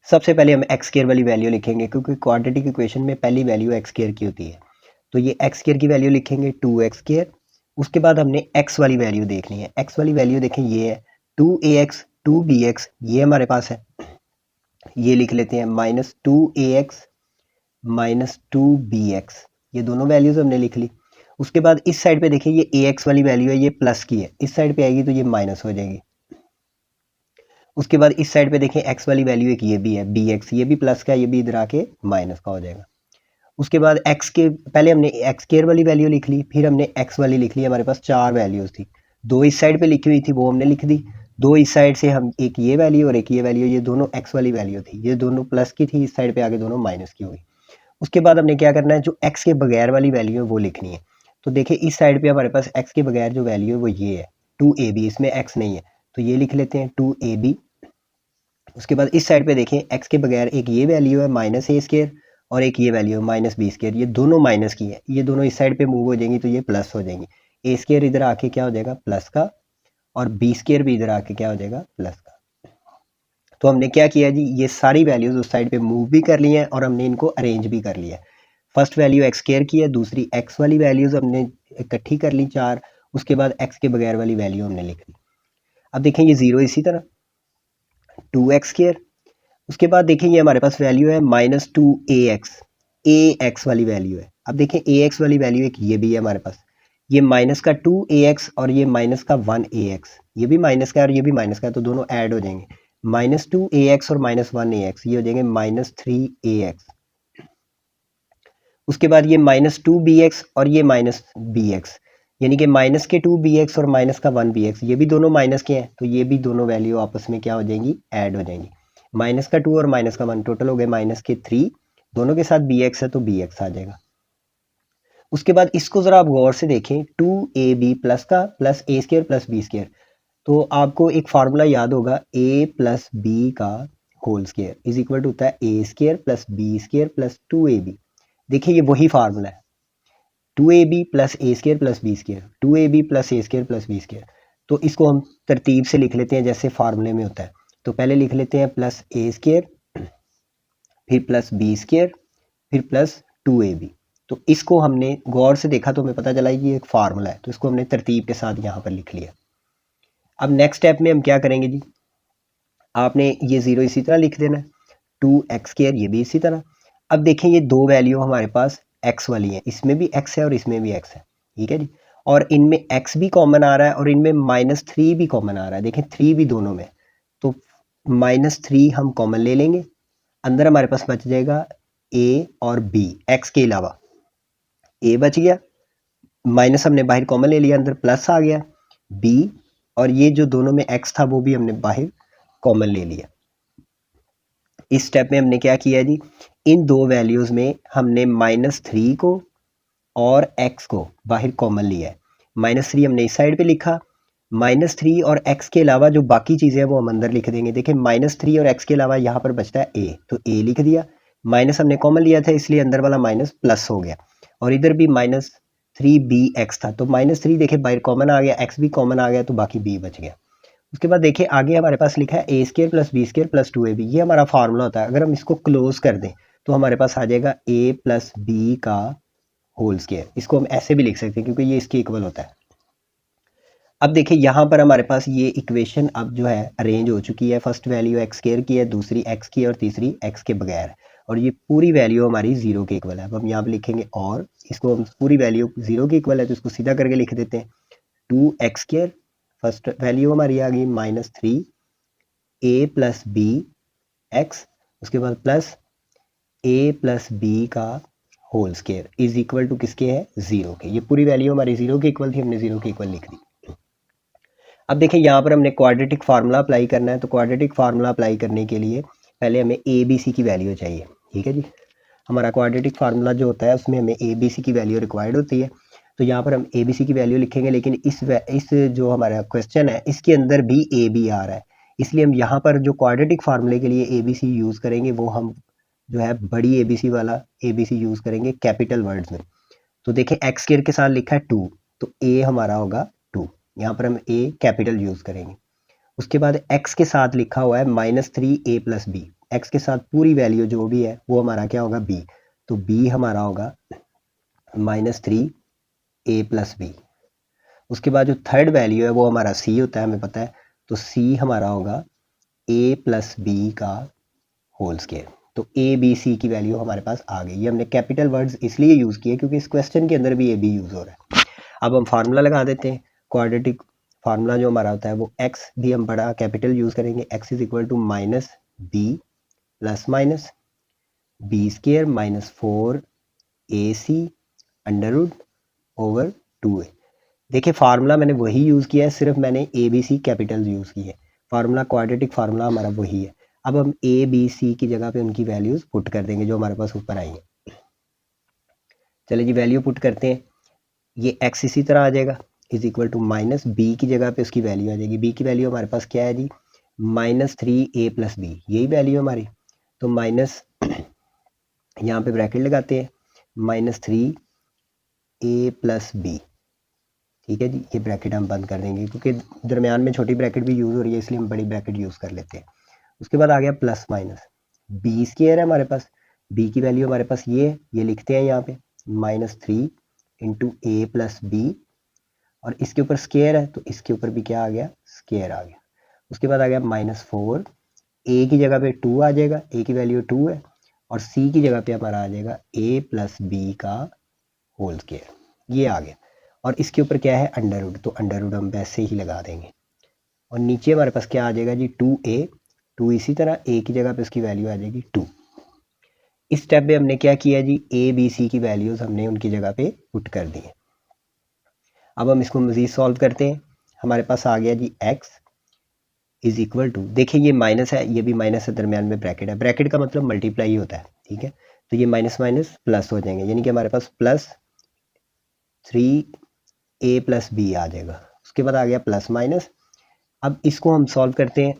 सबसे पहले हम एक्स स्केयर वाली वैल्यू लिखेंगे, क्योंकि क्वाड्रेटिक इक्वेशन में पहली वैल्यू एक्स स्केयर की होती है। तो ये एक्स स्केयर की वैल्यू लिखेंगे 2 एक्स स्केयर। उसके बाद हमने एक्स वाली वैल्यू देखनी है। एक्स वाली वैल्यू देखें ये है 2 ए एक्स 2 बी एक्स, ये हमारे पास है, ये लिख लेते हैं माइनस 2 ए एक्स माइनस 2 बी एक्स, ये दोनों वैल्यूज हमने लिख ली। उसके बाद इस साइड पे देखिए ये ए एक्स वाली वैल्यू है, ये प्लस की है, इस साइड पे आएगी तो ये माइनस हो जाएगी। उसके बाद इस साइड पे देखें एक्स वाली वैल्यू एक ये भी है बी एक्स, ये भी प्लस का, ये भी इधर आके माइनस का हो जाएगा। उसके बाद एक्स के पहले हमने एक्स स्केयर वाली वैल्यू लिख ली, फिर हमने एक्स वाली लिख ली। हमारे पास 4 वैल्यूज थी, 2 इस साइड पे लिखी हुई थी वो हमने लिख दी, 2 इस साइड से हम एक ये वैल्यू और एक ये वैल्यू, ये दोनों एक्स वाली वैल्यू थी, ये दोनों प्लस की थी, इस साइड पे आगे दोनों माइनस की हुई। उसके बाद हमने क्या करना है, जो एक्स के बगैर वाली वैल्यू है वो लिखनी है। तो देखिए इस साइड पे हमारे पास एक्स के बगैर जो वैल्यू है वो ये है 2ab, इसमें एक्स नहीं है तो ये लिख लेते हैं 2ab। उसके बाद इस साइड पे देखें एक्स के बगैर एक ये वैल्यू है माइनस ए स्केयर और एक ये वैल्यू है माइनस बी स्केयर, ये दोनों माइनस की है, ये दोनों इस साइड पे मूव हो जाएंगी तो ये प्लस हो जाएंगी। ए स्केयर इधर आके क्या हो जाएगा प्लस का, और बी स्केयर भी इधर आके क्या हो जाएगा प्लस का। तो हमने क्या किया जी, ये सारी वैल्यूज उस साइड पे मूव भी कर ली हैं और हमने इनको अरेंज भी कर लिया है। फर्स्ट वैल्यू एक्स स्केयर की है, दूसरी एक्स वाली वैल्यूज हमने इकट्ठी कर ली 4, उसके बाद एक्स के बगैर वाली वैल्यू हमने लिख ली। अब देखें ये 0 इसी तरह 2 एक्स स्केयर। उसके बाद देखें ये हमारे पास वैल्यू है माइनस 2 ए एक्स वाली वैल्यू है। अब देखें ए एक्स वाली वैल्यू एक ये भी है हमारे पास, ये माइनस का 2 ए एक्स और ये माइनस का 1 ए एक्स, ये भी माइनस का और ये भी माइनस का, तो दोनों ऐड हो जाएंगे, माइनस 2 ए एक्स और माइनस 1 ए एक्स, ये हो जाएंगे माइनस 3 ए एक्स। उसके बाद ये माइनस 2 बी एक्स और ये माइनस बी एक्स, यानी कि माइनस के 2 बी एक्स और माइनस का 1 बी एक्स, ये भी दोनों माइनस के हैं, तो ये भी दोनों वैल्यू आपस में क्या हो जाएंगी ऐड हो जाएंगी। माइनस का 2 और माइनस का 1 टोटल हो गए माइनस के 3, दोनों के साथ बी एक्स है तो बी एक्स आ जाएगा। उसके बाद इसको ज़रा आप गौर से देखें, 2ab प्लस का plus A square plus B square, तो आपको एक फार्मूला याद होगा a प्लस बी का whole square is equal to होता है A square plus B square plus 2ab। देखिए ये वही फार्मूला है, 2ab plus A square plus B square, 2ab plus A square plus B square. तो इसको हम तरतीब से लिख लेते हैं जैसे फार्मूले में होता है। तो पहले लिख लेते हैं प्लस ए स्केयर, फिर प्लस बी स्केयर, फिर प्लस 2ab। तो इसको हमने गौर से देखा तो हमें पता चला कि ये एक फार्मूला है, तो इसको हमने तरतीब के साथ यहाँ पर लिख लिया। अब नेक्स्ट स्टेप में हम क्या करेंगे जी, आपने ये 0 इसी तरह लिख देना है, 2 एक्स स्केयर ये भी इसी तरह। अब देखें ये दो वैल्यू हमारे पास x वाली है, इसमें भी x है और इसमें भी x है, ठीक है जी। और इनमें x भी कॉमन आ रहा है और इनमें -3 भी कॉमन आ रहा है, देखें 3 भी दोनों में, तो -3 हम कॉमन ले लेंगे, अंदर हमारे पास बच जाएगा a और b, x के अलावा a बच गया, माइनस हमने बाहर कॉमन ले लिया, अंदर प्लस आ गया b, और ये जो दोनों में x था वो भी हमने बाहर कॉमन ले लिया। इस स्टेप में हमने क्या किया जी, इन दो वैल्यूज़ में हमने -3 को और x को बाहर कॉमन लिया है। -3 हमने इस साइड पे लिखा, -3 और x के अलावा जो बाकी चीज़ें हैं वो हम अंदर लिख देंगे। देखिए -3 और x के अलावा यहाँ पर बचता है a, तो a लिख दिया। माइनस हमने कॉमन लिया था इसलिए अंदर वाला माइनस प्लस हो गया, और इधर भी -3bx था, तो -3 देखिए बाहर कॉमन आ गया, x भी कॉमन आ गया, तो बाकी b बच गया। उसके बाद देखिए आगे हमारे पास लिखा है a² + b² + 2ab, ये हमारा फार्मूला होता है। अगर हम इसको क्लोज कर दें तो हमारे पास आ जाएगा a + b का होल स्क्वायर। इसको हम ऐसे भी लिख सकते हैं क्योंकि ये इसके इक्वल होता है। अब देखिए यहाँ पर हमारे पास ये इक्वेशन अब जो है अरेंज हो चुकी है। फर्स्ट वैल्यू x² की है, दूसरी x की है, और तीसरी x के बगैर है, और ये पूरी वैल्यू हमारी 0 के इक्वल है। अब हम यहाँ पे लिखेंगे, और इसको हम पूरी वैल्यू 0 के इक्वल है तो इसको सीधा करके लिख देते हैं। 2x², फर्स्ट वैल्यू हमारी आ गई -3a + bx, उसके बाद प्लस a + b का whole square is equal to किसके है, 0 के। ये पूरी वैल्यू हमारी 0 के इक्वल थी, हमने 0 के इक्वल लिख दी। अब देखिए यहाँ पर हमने क्वाड्रेटिक फार्मूला अप्लाई करना है, तो क्वाड्रेटिक फार्मूला अप्लाई करने के लिए पहले हमें ए बी सी की वैल्यू चाहिए। ठीक है जी, हमारा क्वाड्रेटिक फार्मूला जो होता है उसमें हमें ए बी सी की वैल्यू रिक्वायर्ड होती है। तो यहाँ पर हम ए बी सी की वैल्यू लिखेंगे, लेकिन इस जो हमारा क्वेश्चन है इसके अंदर भी ए बी आ रहा है, इसलिए हम यहाँ पर जो क्वाड्रेटिक फार्मूले के लिए ए बी सी यूज़ करेंगे वो हम जो है बड़ी ए बी सी वाला ए बी सी यूज़ करेंगे कैपिटल वर्ड्स में। तो देखिए x² के साथ लिखा है 2, तो a हमारा होगा 2, यहाँ पर हम a कैपिटल यूज़ करेंगे। उसके बाद x के साथ लिखा हुआ है -3a + b, x के साथ पूरी वैल्यू जो भी है वो हमारा क्या होगा, b, तो b हमारा होगा -3a + b। उसके बाद जो थर्ड वैल्यू है वो हमारा c होता है, हमें पता है, तो c हमारा होगा a + b का होल स्क्वायर। तो ए बी सी की वैल्यू हमारे पास आ गई। ये हमने कैपिटल वर्ड्स इसलिए यूज़ किए क्योंकि इस क्वेश्चन के अंदर भी ए बी यूज़ हो रहा है। अब हम फार्मूला लगा देते हैं। क्वाड्रेटिक फार्मूला जो हमारा होता है वो x भी हम बड़ा कैपिटल यूज़ करेंगे, x = -b ± b² - 4ac √/2a। देखिए फार्मूला मैंने वही यूज़ किया है, सिर्फ मैंने A B C capital use की है। फार्मूला क्वाड्रेटिक फार्मूला हमारा वही है। अब हम ए बी सी की जगह पे उनकी वैल्यूज़ पुट कर देंगे जो हमारे पास ऊपर आई है। चलिए जी, वैल्यू पुट करते हैं। ये x इसी तरह आ जाएगा = -b की जगह पे उसकी वैल्यू आ जाएगी। b की वैल्यू हमारे पास क्या है जी, -3a + b, यही वैल्यू हमारी। तो माइनस यहाँ पे ब्रैकेट लगाते हैं, -3a + b। ठीक है जी, ये ब्रैकेट हम बंद कर देंगे क्योंकि दरमियान में छोटी ब्रैकेट भी यूज़ हो रही है, इसलिए हम बड़ी ब्रैकेट यूज़ कर लेते हैं। उसके बाद आ गया +- b² है हमारे पास, b की वैल्यू हमारे पास ये लिखते हैं यहाँ पे -3 × a + b, और इसके ऊपर स्क्वायर है तो इसके ऊपर भी क्या आ गया, स्क्वायर आ गया। उसके बाद आ गया -4, a की जगह पे 2 आ जाएगा, a की वैल्यू 2 है, और c की जगह पे हमारा आ जाएगा a + b का होल स्क्वायर, ये आ गया। और इसके ऊपर क्या है, अंडर रूट, तो अंडर रूट हम वैसे ही लगा देंगे। और नीचे हमारे पास क्या आ जाएगा जी, 2a, 2 इसी तरह a की जगह पे उसकी वैल्यू आ जाएगी 2। इस स्टेप में हमने क्या किया जी, ए बी सी की वैल्यूज़ हमने उनकी जगह पे पुट कर दी है। अब हम इसको मज़ीद सॉल्व करते हैं। हमारे पास आ गया जी x = देखिए ये माइनस है, ये भी माइनस है, दरमियान में ब्रैकेट है, ब्रैकेट का मतलब मल्टीप्लाई ही होता है। ठीक है, तो ये माइनस माइनस प्लस हो जाएंगे, यानी कि हमारे पास +3a + b आ जाएगा। उसके बाद आ गया +-। अब इसको हम सॉल्व करते हैं।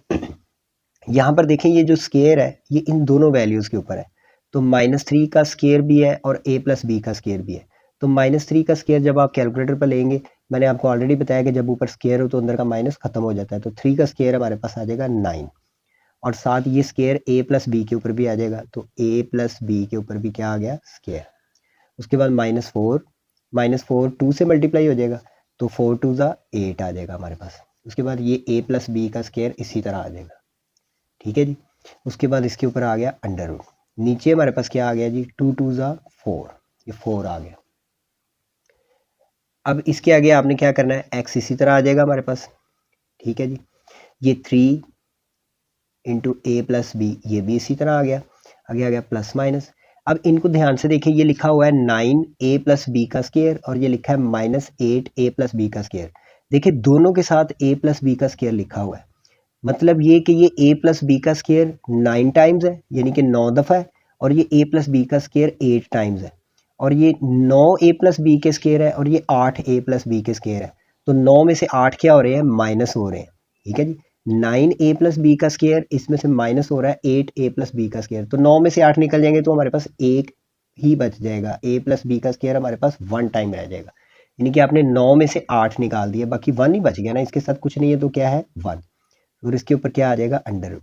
यहाँ पर देखें ये जो स्क्वायर है ये इन दोनों वैल्यूज़ के ऊपर है, तो -3 का स्क्वायर भी है और a + b का स्क्वायर भी है। तो -3 का स्क्वायर जब आप कैलकुलेटर पर लेंगे, मैंने आपको ऑलरेडी बताया कि जब ऊपर स्क्वायर हो तो अंदर का माइनस खत्म हो जाता है, तो 3 का स्क्वायर हमारे पास आ जाएगा 9, और साथ ये स्क्वायर a + b के ऊपर भी आ जाएगा, तो a + b के ऊपर भी क्या आ गया, स्क्वायर। उसके बाद -4 2 से मल्टीप्लाई हो जाएगा, तो 4 2 ज़ा 8 आ जाएगा हमारे पास। उसके बाद ये a + b का स्क्वायर इसी तरह आ जाएगा। ठीक है जी, उसके बाद इसके ऊपर आ गया अंडर रूट, नीचे हमारे पास क्या आ गया जी, 2 2 ज़ा 4, ये 4 आ गया। अब इसके आगे आपने क्या करना है, x इसी तरह आ जाएगा हमारे पास। ठीक है जी, ये 3 × a + b, ये भी इसी तरह आ गया। आगे आ गया +-। अब इनको ध्यान से देखिए, ये लिखा हुआ है 9a + b का स्क्वायर, और ये लिखा है -8a + b का स्क्वायर। देखिए दोनों के साथ a + b का स्क्वायर लिखा हुआ है, मतलब ये कि ये a + b का स्क्वायर 9 टाइम्स है, यानी कि 9 दफ़ा है, और ये a + b का स्क्वायर 8 टाइम्स है। और ये 9a प्लस बी के स्केयर है और ये 8a प्लस बी के स्केयर है। तो 9 में से 8 क्या हो रहे हैं, माइनस हो रहे हैं। ठीक है जी, 9a प्लस बी का स्केयर, इसमें से माइनस हो रहा है 8a प्लस बी का स्केयर। तो 9 में से 8 निकल जाएंगे तो हमारे पास एक ही बच जाएगा, a प्लस बी का स्केयर हमारे पास 1 टाइम रह जाएगा। यानी कि आपने 9 में से 8 निकाल दिया, बाकी 1 ही बच गया ना, इसके साथ कुछ नहीं है तो क्या है 1, और इसके ऊपर क्या आ जाएगा अंडर रूट।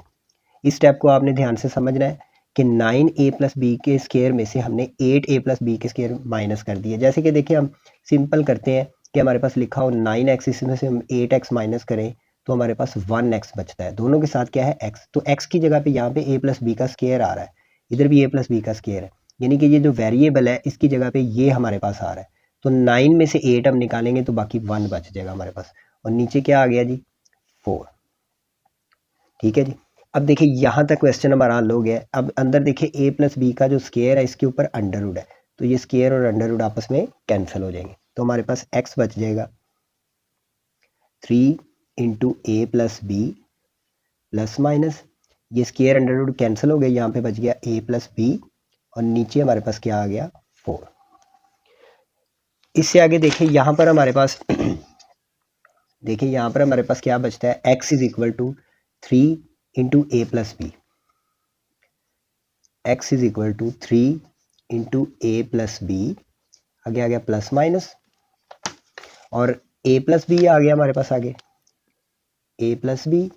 इस स्टेप को आपने ध्यान से समझना है कि 9a प्लस बी के स्केयर में से हमने 8a प्लस बी के स्केयर माइनस कर दिए। जैसे कि देखिए हम सिंपल करते हैं कि हमारे पास लिखा हो 9x, इसमें से हम 8x माइनस करें तो हमारे पास 1x बचता है। दोनों के साथ क्या है x, तो x की जगह पे यहाँ पे a प्लस बी का स्केयर आ रहा है, इधर भी a प्लस बी का स्केयर है, यानी कि ये जो वेरिएबल है इसकी जगह पे ये हमारे पास आ रहा है। तो 9 में से 8 हम निकालेंगे तो बाकी 1 बच जाएगा हमारे पास, और नीचे क्या आ गया जी 4। ठीक है जी, अब देखिए यहाँ तक क्वेश्चन हमारा हल हो गया। अब अंदर देखिए ए प्लस बी का जो स्केयर है इसके ऊपर अंडर रूट है, तो ये स्केयर और अंडर रूट आपस में कैंसिल हो जाएंगे, तो हमारे पास x बच जाएगा 3 into a plus B plus minus, ये स्केयर अंडर रूट कैंसिल हो गया, यहाँ पे बच गया a प्लस बी और नीचे हमारे पास क्या आ गया 4। इससे आगे देखिए यहाँ पर हमारे पास देखिए यहाँ पर हमारे पास क्या बचता है, x is equal to 3 into a plus b, x is equal to 3 into a plus b, आगे आ गया प्लस माइनस, और a प्लस बी आ गया हमारे पास आगे a प्लस बी,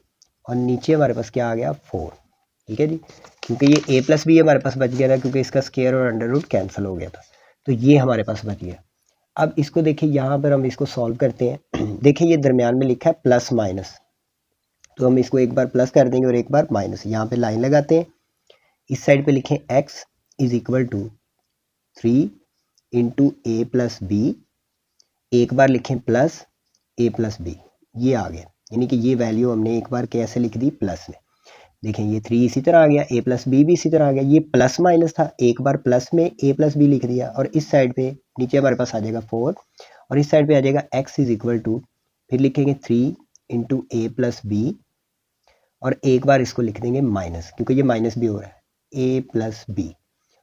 और नीचे हमारे पास क्या आ गया 4। ठीक है जी, क्योंकि ये a प्लस बी हमारे पास बच गया था क्योंकि इसका स्केयर और अंडर रूट कैंसिल हो गया था, तो ये हमारे पास बच गया। अब इसको देखिए यहाँ पर हम इसको सॉल्व करते हैं देखिए ये दरमियान में लिखा है प्लस माइनस, तो हम इसको एक बार प्लस कर देंगे और एक बार माइनस, यहाँ पे लाइन लगाते हैं, इस साइड पे लिखें x is equal to 3 into a plus b, एक बार लिखें प्लस ए प्लस बी, ये आ गया, यानी कि ये वैल्यू हमने एक बार कैसे लिख दी प्लस में। देखें ये 3 इसी तरह आ गया, ए प्लस बी भी इसी तरह आ गया, ये प्लस माइनस था, एक बार प्लस में ए प्लस बी लिख दिया, और इस साइड पे नीचे हमारे पास आ जाएगा 4 और इस साइड पे आ जाएगा x इज इक्वल टू, फिर लिखेंगे 3 इंटू ए प्लस बी और एक बार इसको लिख देंगे माइनस, क्योंकि ये माइनस भी हो रहा है ए प्लस बी,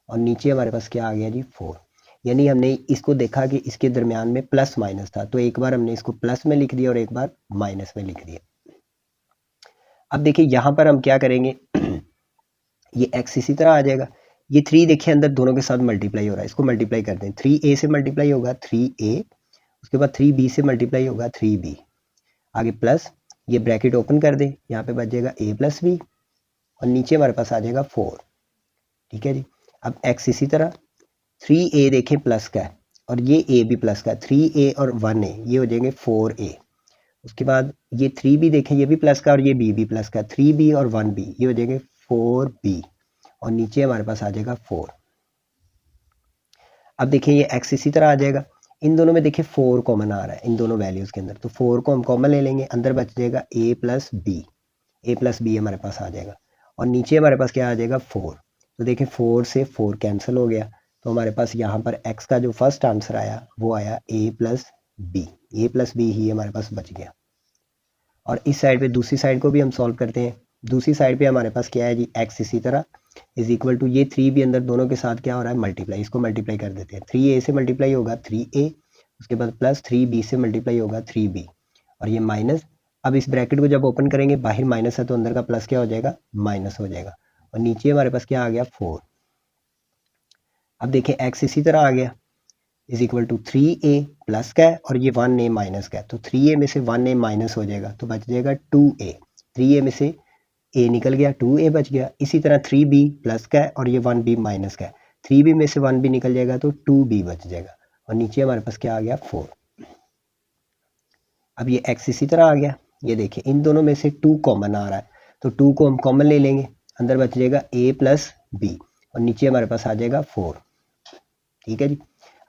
और नीचे हमारे पास क्या आ गया जी 4। यानी हमने इसको देखा कि इसके दरमियान में प्लस माइनस था, तो एक बार हमने इसको प्लस में लिख दिया और एक बार माइनस में लिख दिया। अब देखिए यहाँ पर हम क्या करेंगे ये x इसी तरह आ जाएगा, ये 3 देखिए अंदर दोनों के साथ मल्टीप्लाई हो रहा है, इसको मल्टीप्लाई कर दें, 3a से मल्टीप्लाई होगा 3a, उसके बाद 3b से मल्टीप्लाई होगा 3b, आगे प्लस, ये ब्रैकेट ओपन कर दें, यहाँ पे बच जाएगा a प्लस बी और नीचे हमारे पास आ जाएगा 4। ठीक है जी, अब x इसी तरह 3a देखें प्लस का है और ये a भी प्लस का है, 3a और 1a ये हो जाएंगे 4a, उसके बाद ये 3b देखें ये भी प्लस का और ये b भी प्लस का, 3b और 1b ये हो जाएंगे 4b और नीचे हमारे पास आ जाएगा 4। अब देखिए ये x इसी तरह आ जाएगा, इन दोनों में देखिए 4 कॉमन आ रहा है इन दोनों वैल्यूज़ के अंदर, तो 4 को हम कॉमन ले लेंगे, अंदर बच जाएगा a प्लस बी हमारे पास आ जाएगा, और नीचे हमारे पास क्या आ जाएगा 4। तो देखिए 4 से 4 कैंसिल हो गया, तो हमारे पास यहाँ पर x का जो फर्स्ट आंसर आया वो आया a प्लस बी ही हमारे पास बच गया। और इस साइड पे दूसरी साइड को भी हम सॉल्व करते हैं, दूसरी साइड पे हमारे पास क्या है जी x इसी तरह इज इक्वल टू, ये 3 भी अंदर दोनों के साथ क्या हो रहा है मल्टीप्लाई, इसको मल्टीप्लाई कर देते हैं, 3a से मल्टीप्लाई होगा 3a, उसके बाद प्लस 3b से मल्टीप्लाई होगा 3b और ये माइनस, अब इस ब्रैकेट को जब ओपन करेंगे बाहर माइनस है तो अंदर का प्लस क्या हो जाएगा माइनस हो जाएगा, और नीचे हमारे पास क्या आ गया 4। अब देखिए x इसी तरह आ गया is equal to 3a plus का है और ये 1a माइनस का है, तो 3a में से 1a माइनस हो जाएगा तो बच जाएगा 2a, 3a में से a निकल गया 2a बच गया। इसी तरह 3b प्लस का है और ये 1b माइनस का है, 3b में से 1b निकल जाएगा तो 2b बच जाएगा और नीचे हमारे पास क्या आ गया 4। अब ये x इसी तरह आ गया, ये देखिए इन दोनों में से 2 कॉमन आ रहा है, तो 2 को हम कॉमन ले लेंगे, अंदर बच जाएगा a प्लस बी और नीचे हमारे पास आ जाएगा 4। ठीक है जी,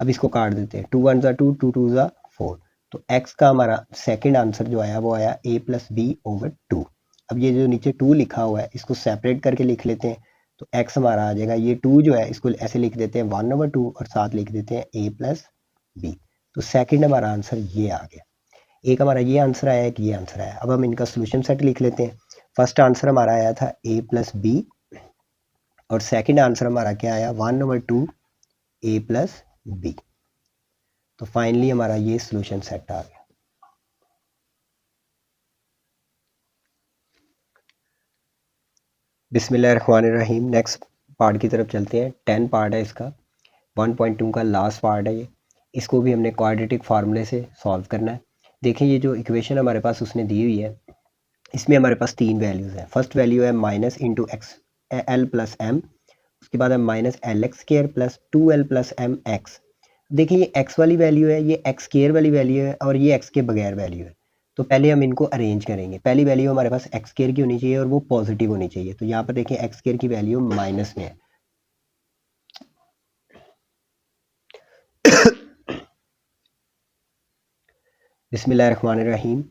अब इसको काट देते हैं, 2 1 ज़ा 2 2 2 ज़ा 4, तो x का हमारा सेकंड आंसर जो आया वो आया a प्लस बी ओवर 2। अब ये जो नीचे 2 लिखा हुआ है इसको सेपरेट करके लिख लेते हैं, तो x हमारा आ जाएगा, ये 2 जो है इसको ऐसे लिख देते हैं 1 ओवर 2 और साथ लिख देते हैं a प्लस बी, तो सेकंड हमारा आंसर ये आ गया। एक हमारा ये आंसर आया, एक ये आंसर आया। अब हम इनका सोल्यूशन सेट लिख लेते हैं। फर्स्ट आंसर हमारा आया था a प्लस बी और सेकेंड आंसर हमारा क्या आया 1 ओवर 2 a प्लस बी। तो फाइनली हमारा ये सोल्यूशन सेट आ गया। बिस्मिल्लाहिर्रहमानिर्रहीम। नेक्स्ट पार्ट की तरफ चलते हैं। 10 पार्ट है इसका, 1.2 का लास्ट पार्ट है ये। इसको भी हमने क्वाड्रेटिक फार्मूले से सॉल्व करना है। देखिए ये जो इक्वेशन हमारे पास उसने दी हुई है, इसमें हमारे पास 3 वैल्यूज़ हैं। फर्स्ट वैल्यू है minus into x l plus M, उसके बाद है minus l x square plus 2l plus m x. देखिए ये एक्स वाली वैल्यू है, ये एक्स स्केयर वाली वैल्यू है और ये एक्स के बगैर वैल्यू है। तो पहले हम इनको अरेंज करेंगे। पहली वैल्यू हमारे पास एक्स स्केयर की होनी चाहिए और वो पॉजिटिव होनी चाहिए। तो यहाँ पर देखिए एक्स स्केयर की वैल्यू माइनस में है। बिस्मिल्लाहिर्रहमानिर्रहीम।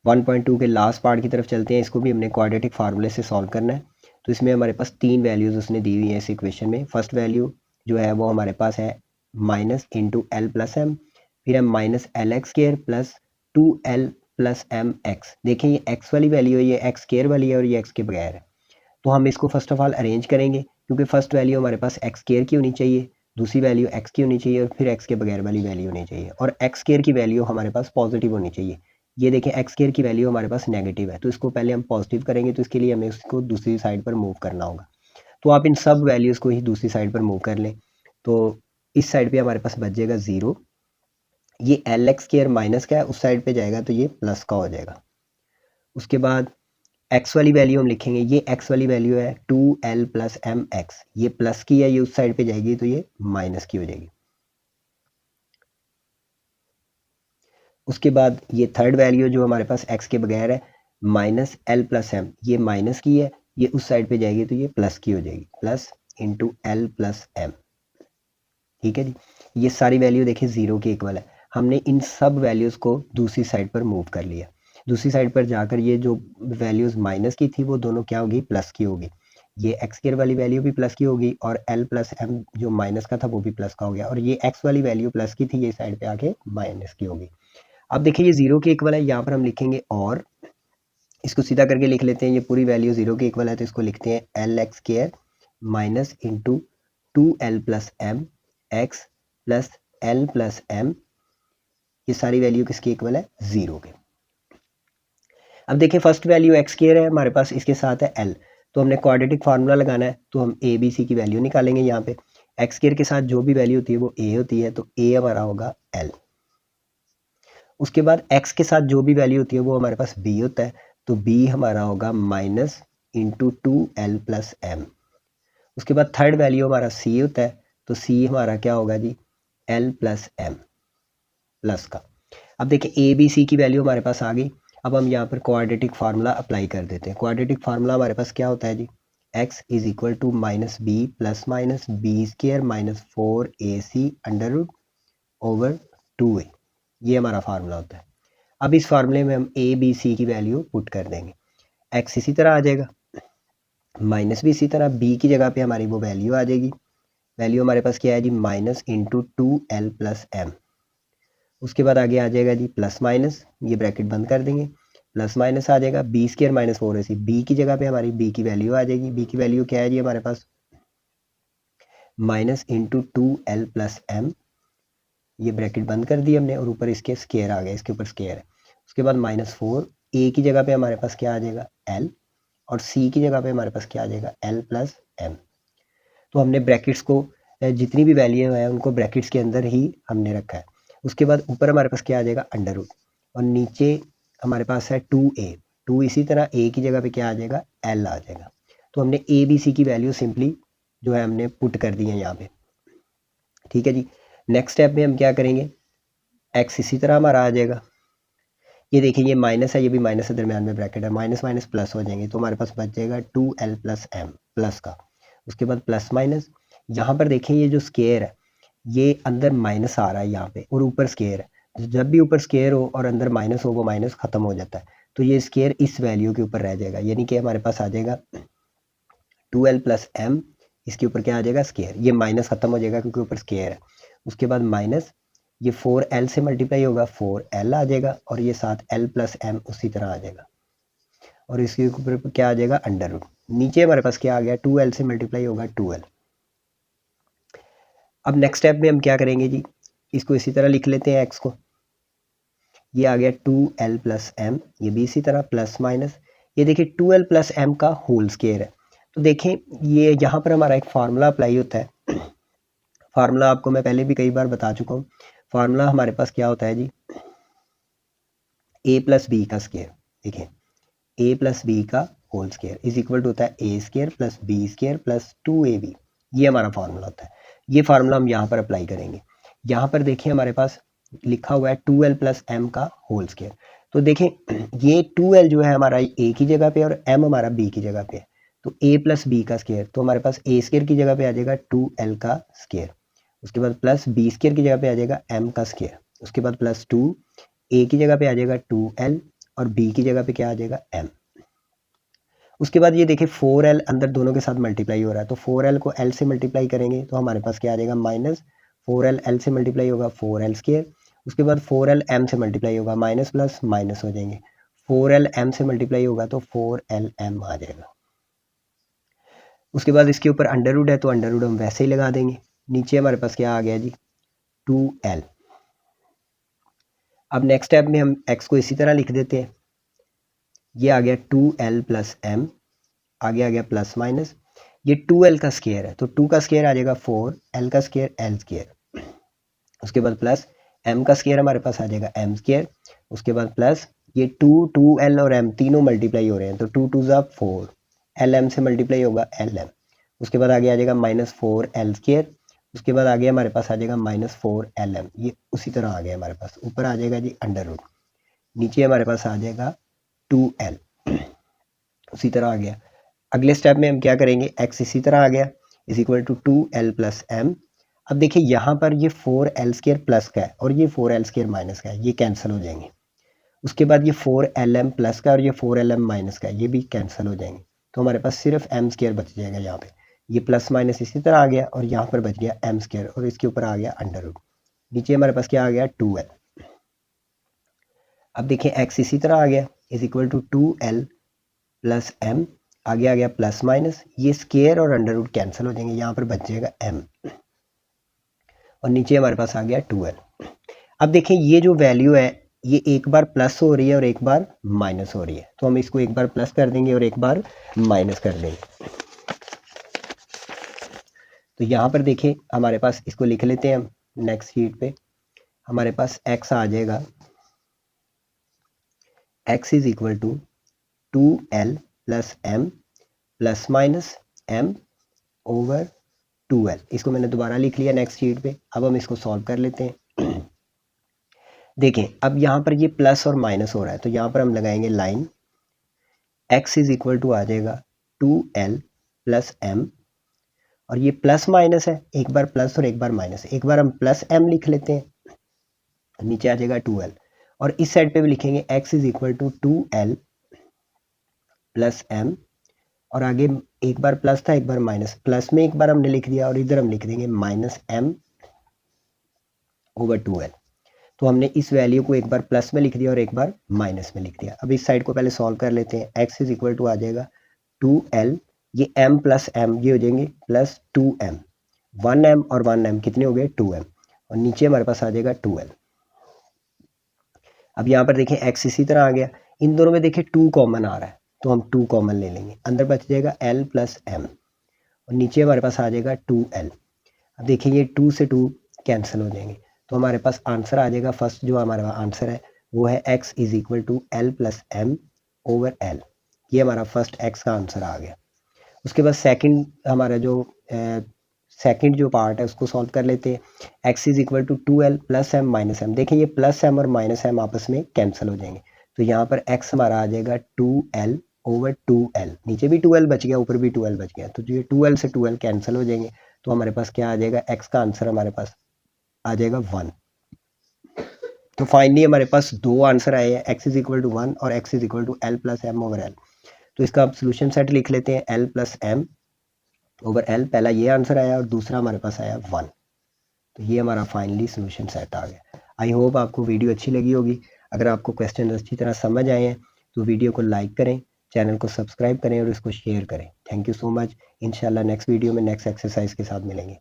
1.2 के लास्ट पार्ट की तरफ चलते हैं। इसको भी हमने क्वाड्रेटिक फार्मूले से सॉल्व करना है। तो इसमें हमारे पास 3 वैल्यूज़ उसने दी हुई हैं इस इक्वेशन में। फर्स्ट वैल्यू जो है वो हमारे पास है minus into l plus m, फिर है minus l x square plus 2l plus m x. देखें ये एक्स वाली वैल्यू है, ये एक्स स्केयर वाली है और ये एक्स के बगैर है। तो हम इसको फर्स्ट ऑफ ऑल अरेंज करेंगे, क्योंकि फर्स्ट वैल्यू हमारे पास एक्स स्केयर की होनी चाहिए, दूसरी वैल्यू एक्स की होनी चाहिए और फिर एक्स के बगैर वाली वैल्यू होनी चाहिए, और एक्स स्केयर की वैल्यू हमारे पास पॉजिटिव होनी चाहिए। ये देखें एक्स स्केयर की वैल्यू हमारे पास नेगेटिव है, तो इसको पहले हम पॉजिटिव करेंगे, तो इसके लिए हमें इसको दूसरी साइड पर मूव करना होगा। तो आप इन सब वैल्यूज़ को ही दूसरी साइड पर मूव कर लें। तो इस साइड पर हमारे पास बच जाएगा 0। ये एल एक्स स्केयर माइनस का है, उस साइड पर जाएगा तो ये प्लस का हो जाएगा। उसके बाद एक्स वाली वैल्यू हम लिखेंगे, ये एक्स वाली वैल्यू है 2l प्लस एम एक्स, ये प्लस की है, ये उस साइड पे जाएगी तो ये माइनस की हो जाएगी। उसके बाद ये थर्ड वैल्यू जो हमारे पास एक्स के बगैर है, माइनस एल प्लस एम, ये माइनस की है, ये उस साइड पे जाएगी तो ये प्लस की हो जाएगी, plus into l plus m. ठीक है जी। ये सारी वैल्यू देखिए 0 के इक्वल है। हमने इन सब वैल्यूज़ को दूसरी साइड पर मूव कर लिया। दूसरी साइड पर जाकर ये जो वैल्यूज़ माइनस की थी वो दोनों क्या होगी, प्लस की होगी। ये एक्स स्क्वायर वाली वैल्यू भी प्लस की होगी और एल प्लस एम जो माइनस का था वो भी प्लस का हो गया, और ये एक्स वाली वैल्यू प्लस की थी, ये साइड पे आके माइनस की होगी। अब देखिए ये 0 के इक्वल है, यहाँ पर हम लिखेंगे और इसको सीधा करके लिख लेते हैं। ये पूरी वैल्यू 0 के इक्वल है तो इसको लिखते हैं l x square minus into 2l plus m x plus l plus M. ये सारी वैल्यू किसके इक्वल है, 0 के। अब देखिए फर्स्ट वैल्यू एक्स स्क्वायर है हमारे पास, इसके साथ है एल, तो हमने क्वाड्रेटिक फार्मूला लगाना है, तो हम ए बी सी की वैल्यू निकालेंगे। यहाँ पे एक्स स्क्वायर के साथ जो भी वैल्यू होती है वो ए होती है, तो ए हमारा होगा एल। उसके बाद एक्स के साथ जो भी वैल्यू होती है वो हमारे पास बी होता है, तो बी हमारा होगा minus into 2l plus M. उसके बाद थर्ड वैल्यू हमारा सी होता है, तो सी हमारा क्या होगा जी, एल प्लस एम प्लस का। अब देखिए ए बी सी की वैल्यू हमारे पास आ गई। अब हम यहाँ पर क्वाड्रेटिक फार्मूला अप्लाई कर देते हैं। क्वाड्रेटिक फार्मूला हमारे पास क्या होता है जी, x is equal to minus b plus minus B square minus 4ac under root over 2a। ये हमारा फार्मूला होता है। अब इस फार्मूले में हम ए बी सी की वैल्यू पुट कर देंगे। x इसी तरह आ जाएगा, माइनस भी इसी तरह, b की जगह पे हमारी वो वैल्यू आ जाएगी। वैल्यू हमारे पास क्या है जी, minus into 2l plus M. उसके बाद आगे आ जाएगा जी प्लस माइनस, ये ब्रैकेट बंद कर देंगे, प्लस माइनस आ जाएगा B square minus 4ac। B की जगह पे हमारी बी की वैल्यू आ जाएगी। बी की वैल्यू क्या है जी हमारे पास, minus into 2l plus M, ये ब्रैकेट बंद कर दी हमने और ऊपर इसके स्क्वायर आ गया, इसके ऊपर स्क्वायर है। उसके बाद माइनस 4, ए की जगह पे हमारे पास क्या आ जाएगा एल, और सी की जगह पे हमारे पास क्या आ जाएगा एल प्लस एम। तो हमने ब्रैकेट्स को जितनी भी वैल्यू है उनको ब्रैकेट्स के अंदर ही हमने रखा है। उसके बाद ऊपर हमारे पास क्या आ जाएगा अंडर रूट, और नीचे हमारे पास है 2a, 2 इसी तरह a की जगह पे क्या आ जाएगा l आ जाएगा। तो हमने a b c की वैल्यू सिंपली जो है हमने पुट कर दी है यहाँ पे। ठीक है जी। नेक्स्ट स्टेप में हम क्या करेंगे, x इसी तरह हमारा आ जाएगा। ये देखिए ये माइनस है, ये भी माइनस है, दरम्यान में ब्रैकेट है, माइनस माइनस प्लस हो जाएंगे, तो हमारे पास बच जाएगा 2l प्लस एम प्लस का। उसके बाद प्लस माइनस, यहाँ पर देखें ये जो स्क्वायर है ये अंदर माइनस आ रहा है यहाँ पे और ऊपर स्क्वायर है। जब भी ऊपर स्क्वायर हो और अंदर माइनस हो वो माइनस खत्म हो जाता है, तो ये स्क्वायर इस वैल्यू के ऊपर रह जाएगा, यानी कि हमारे पास आ जाएगा 2l प्लस एम, इसके ऊपर क्या आ जाएगा स्क्वायर, ये माइनस खत्म हो जाएगा क्योंकि ऊपर स्क्वायर है। उसके बाद माइनस ये 4l से मल्टीप्लाई होगा, 4l आ जाएगा, और ये साथ l प्लस एम उसी तरह आ जाएगा, और इसके ऊपर क्या आ जाएगा अंडर रूट। नीचे हमारे पास क्या आ गया, 2l से मल्टीप्लाई होगा 2l। अब नेक्स्ट स्टेप में हम क्या करेंगे जी, इसको इसी तरह लिख लेते हैं एक्स को, ये आ गया 2l प्लस एम, ये भी इसी तरह प्लस माइनस, ये देखिए 2l प्लस एम का होल स्क्वायर है। तो देखें ये यहाँ पर हमारा एक फार्मूला अप्लाई होता है, फार्मूला आपको मैं पहले भी कई बार बता चुका हूँ। फार्मूला हमारे पास क्या होता है जी, a प्लस बी का स्क्वायर, देखें a प्लस बी का whole square is equal to होता है a square plus b square plus 2ab, ये हमारा फार्मूला होता है। ये फार्मूला हम यहाँ पर अप्लाई करेंगे। यहाँ पर देखिए हमारे पास लिखा हुआ है 2l प्लस एम का होल स्क्वायर। तो देखें ये 2l जो है हमारा a की जगह पे और m हमारा b की जगह पे है, तो a प्लस बी का स्क्वायर, तो हमारे पास a स्क्वायर की जगह पे आ जाएगा 2l का स्क्वायर, उसके बाद प्लस बी स्क्वायर की जगह पे आ जाएगा m का स्क्वायर, उसके बाद प्लस 2 a की जगह पे आ जाएगा 2l और b की जगह पे क्या आ जाएगा m। उसके बाद ये देखिए 4l अंदर दोनों के साथ मल्टीप्लाई हो रहा है, तो 4l को l से मल्टीप्लाई करेंगे तो हमारे पास क्या आ जाएगा माइनस 4l, l से मल्टीप्लाई होगा 4l स्क्वायर, उसके बाद 4l m से मल्टीप्लाई होगा, माइनस प्लस माइनस हो जाएंगे, 4l m से मल्टीप्लाई होगा तो 4l m आ जाएगा। उसके बाद इसके ऊपर अंडर रूट है तो अंडर रूट हम वैसे ही लगा देंगे। नीचे हमारे पास क्या आ गया जी 2l। अब नेक्स्ट स्टेप में हम x को इसी तरह लिख देते हैं, ये आ गया 2l प्लस m, आगे आ गया प्लस माइनस, ये 2l का स्क्वायर है तो 2 का स्क्वायर आ जाएगा 4, l का स्क्वायर l स्क्वायर, उसके बाद प्लस m का स्क्वायर हमारे पास आ जाएगा m स्क्वायर, उसके बाद प्लस ये 2l और m तीनों मल्टीप्लाई हो रहे हैं तो 2 2 ज़ा 4, lm से मल्टीप्लाई होगा lm, उसके बाद आगे आ जाएगा माइनस 4l स्क्वायर, उसके बाद आगे हमारे पास आ जाएगा माइनस 4lm, ये उसी तरह आ गया हमारे पास, ऊपर आ जाएगा जी अंडर रूट, नीचे हमारे पास आ जाएगा 2l, उसी तरह आ गया। अगले स्टेप में हम क्या करेंगे, x इसी तरह आ गया is equal to 2l plus m. अब देखिए यहाँ पर ये 4l स्क्वायर प्लस का है और ये 4l स्क्वायर माइनस का है, ये कैंसिल हो जाएंगे। उसके बाद ये 4lm प्लस का और ये 4lm माइनस का है, ये भी कैंसिल हो जाएंगे, तो हमारे पास सिर्फ m स्क्वायर बच जाएगा यहाँ पे, ये प्लस माइनस इसी तरह आ गया और यहाँ पर बच गया m स्क्वायर और इसके ऊपर आ गया अंडर रूट, नीचे हमारे पास क्या आ गया 2l। अब देखिए x इसी तरह आ गया is equal to 2l plus m, आगे आ गया प्लस माइनस, ये स्क्वायर और अंडर रूट कैंसिल हो जाएंगे, यहाँ पर बच जाएगा m और नीचे हमारे पास आ गया 2l। अब देखिए ये जो वैल्यू है ये एक बार प्लस हो रही है और एक बार माइनस हो रही है, तो हम इसको एक बार प्लस कर देंगे और एक बार माइनस कर देंगे। तो यहाँ पर देखिए हमारे पास इसको लिख लेते हैं हम, नेक्स्ट शीट पे हमारे पास x आ जाएगा, x is equal to 2l plus m plus minus m over 2l, इसको मैंने दोबारा लिख लिया नेक्स्ट शीट पे। अब हम इसको सॉल्व कर लेते हैं। देखें अब यहाँ पर ये प्लस और माइनस हो रहा है तो यहाँ पर हम लगाएंगे line, x is equal to आ जाएगा 2l प्लस m और ये प्लस माइनस है, एक बार प्लस और एक बार माइनस, एक बार हम प्लस m लिख लेते हैं, नीचे आ जाएगा 2l और इस साइड पे भी लिखेंगे x is equal to 2l plus m और आगे एक बार प्लस था एक बार माइनस, प्लस में एक बार हमने लिख दिया और इधर हम लिख देंगे माइनस m ओवर 2l। तो हमने इस वैल्यू को एक बार प्लस में लिख दिया और एक बार माइनस में लिख दिया। अब इस साइड को पहले सॉल्व कर लेते हैं, x इज इक्वल टू आ जाएगा 2l, ये m प्लस m ये हो जाएंगे प्लस 2m, 1m और 1m कितने हो गए 2m और नीचे हमारे पास आ जाएगा 2l। अब यहाँ पर देखें x इसी तरह आ गया, इन दोनों में देखिए 2 कॉमन आ रहा है तो हम 2 कॉमन ले लेंगे, अंदर बच जाएगा l प्लस m और नीचे हमारे पास आ जाएगा 2l। अब देखिए ये 2 से 2 कैंसिल हो जाएंगे तो हमारे पास आंसर आ जाएगा, फर्स्ट जो हमारा आंसर है वो है x is equal to l plus m over l, ये हमारा फर्स्ट x का आंसर आ गया। उसके बाद सेकंड हमारा जो सेकंड जो पार्ट है उसको सॉल्व कर लेते हैं, x is equal to 2l plus m minus m, देखिए ये प्लस एम और माइनस एम आपस में कैंसिल हो जाएंगे तो यहाँ पर x हमारा आ जाएगा 2l ओवर 2l, नीचे भी 2l बच गया ऊपर भी 2l बच गया, तो ये 2l से 2l कैंसिल हो जाएंगे तो हमारे पास क्या आ जाएगा, x का आंसर हमारे पास आ जाएगा 1। तो फाइनली हमारे पास दो आंसर आए हैं, x इज इक्वल टू 1 और x is equal to l plus m over l। तो इसका आप सोल्यूशन सेट लिख लेते हैं, l plus m over l, पहला ये आंसर आया और दूसरा हमारे पास आया 1, तो ये हमारा फाइनली सोल्यूशन सेट आ गया। आई होप आपको वीडियो अच्छी लगी होगी। अगर आपको क्वेश्चन अच्छी तरह समझ आए हैं तो वीडियो को लाइक करें, चैनल को सब्सक्राइब करें और इसको शेयर करें। Thank you so much. इंशाल्लाह नेक्स्ट वीडियो में नेक्स्ट एक्सरसाइज के साथ मिलेंगे।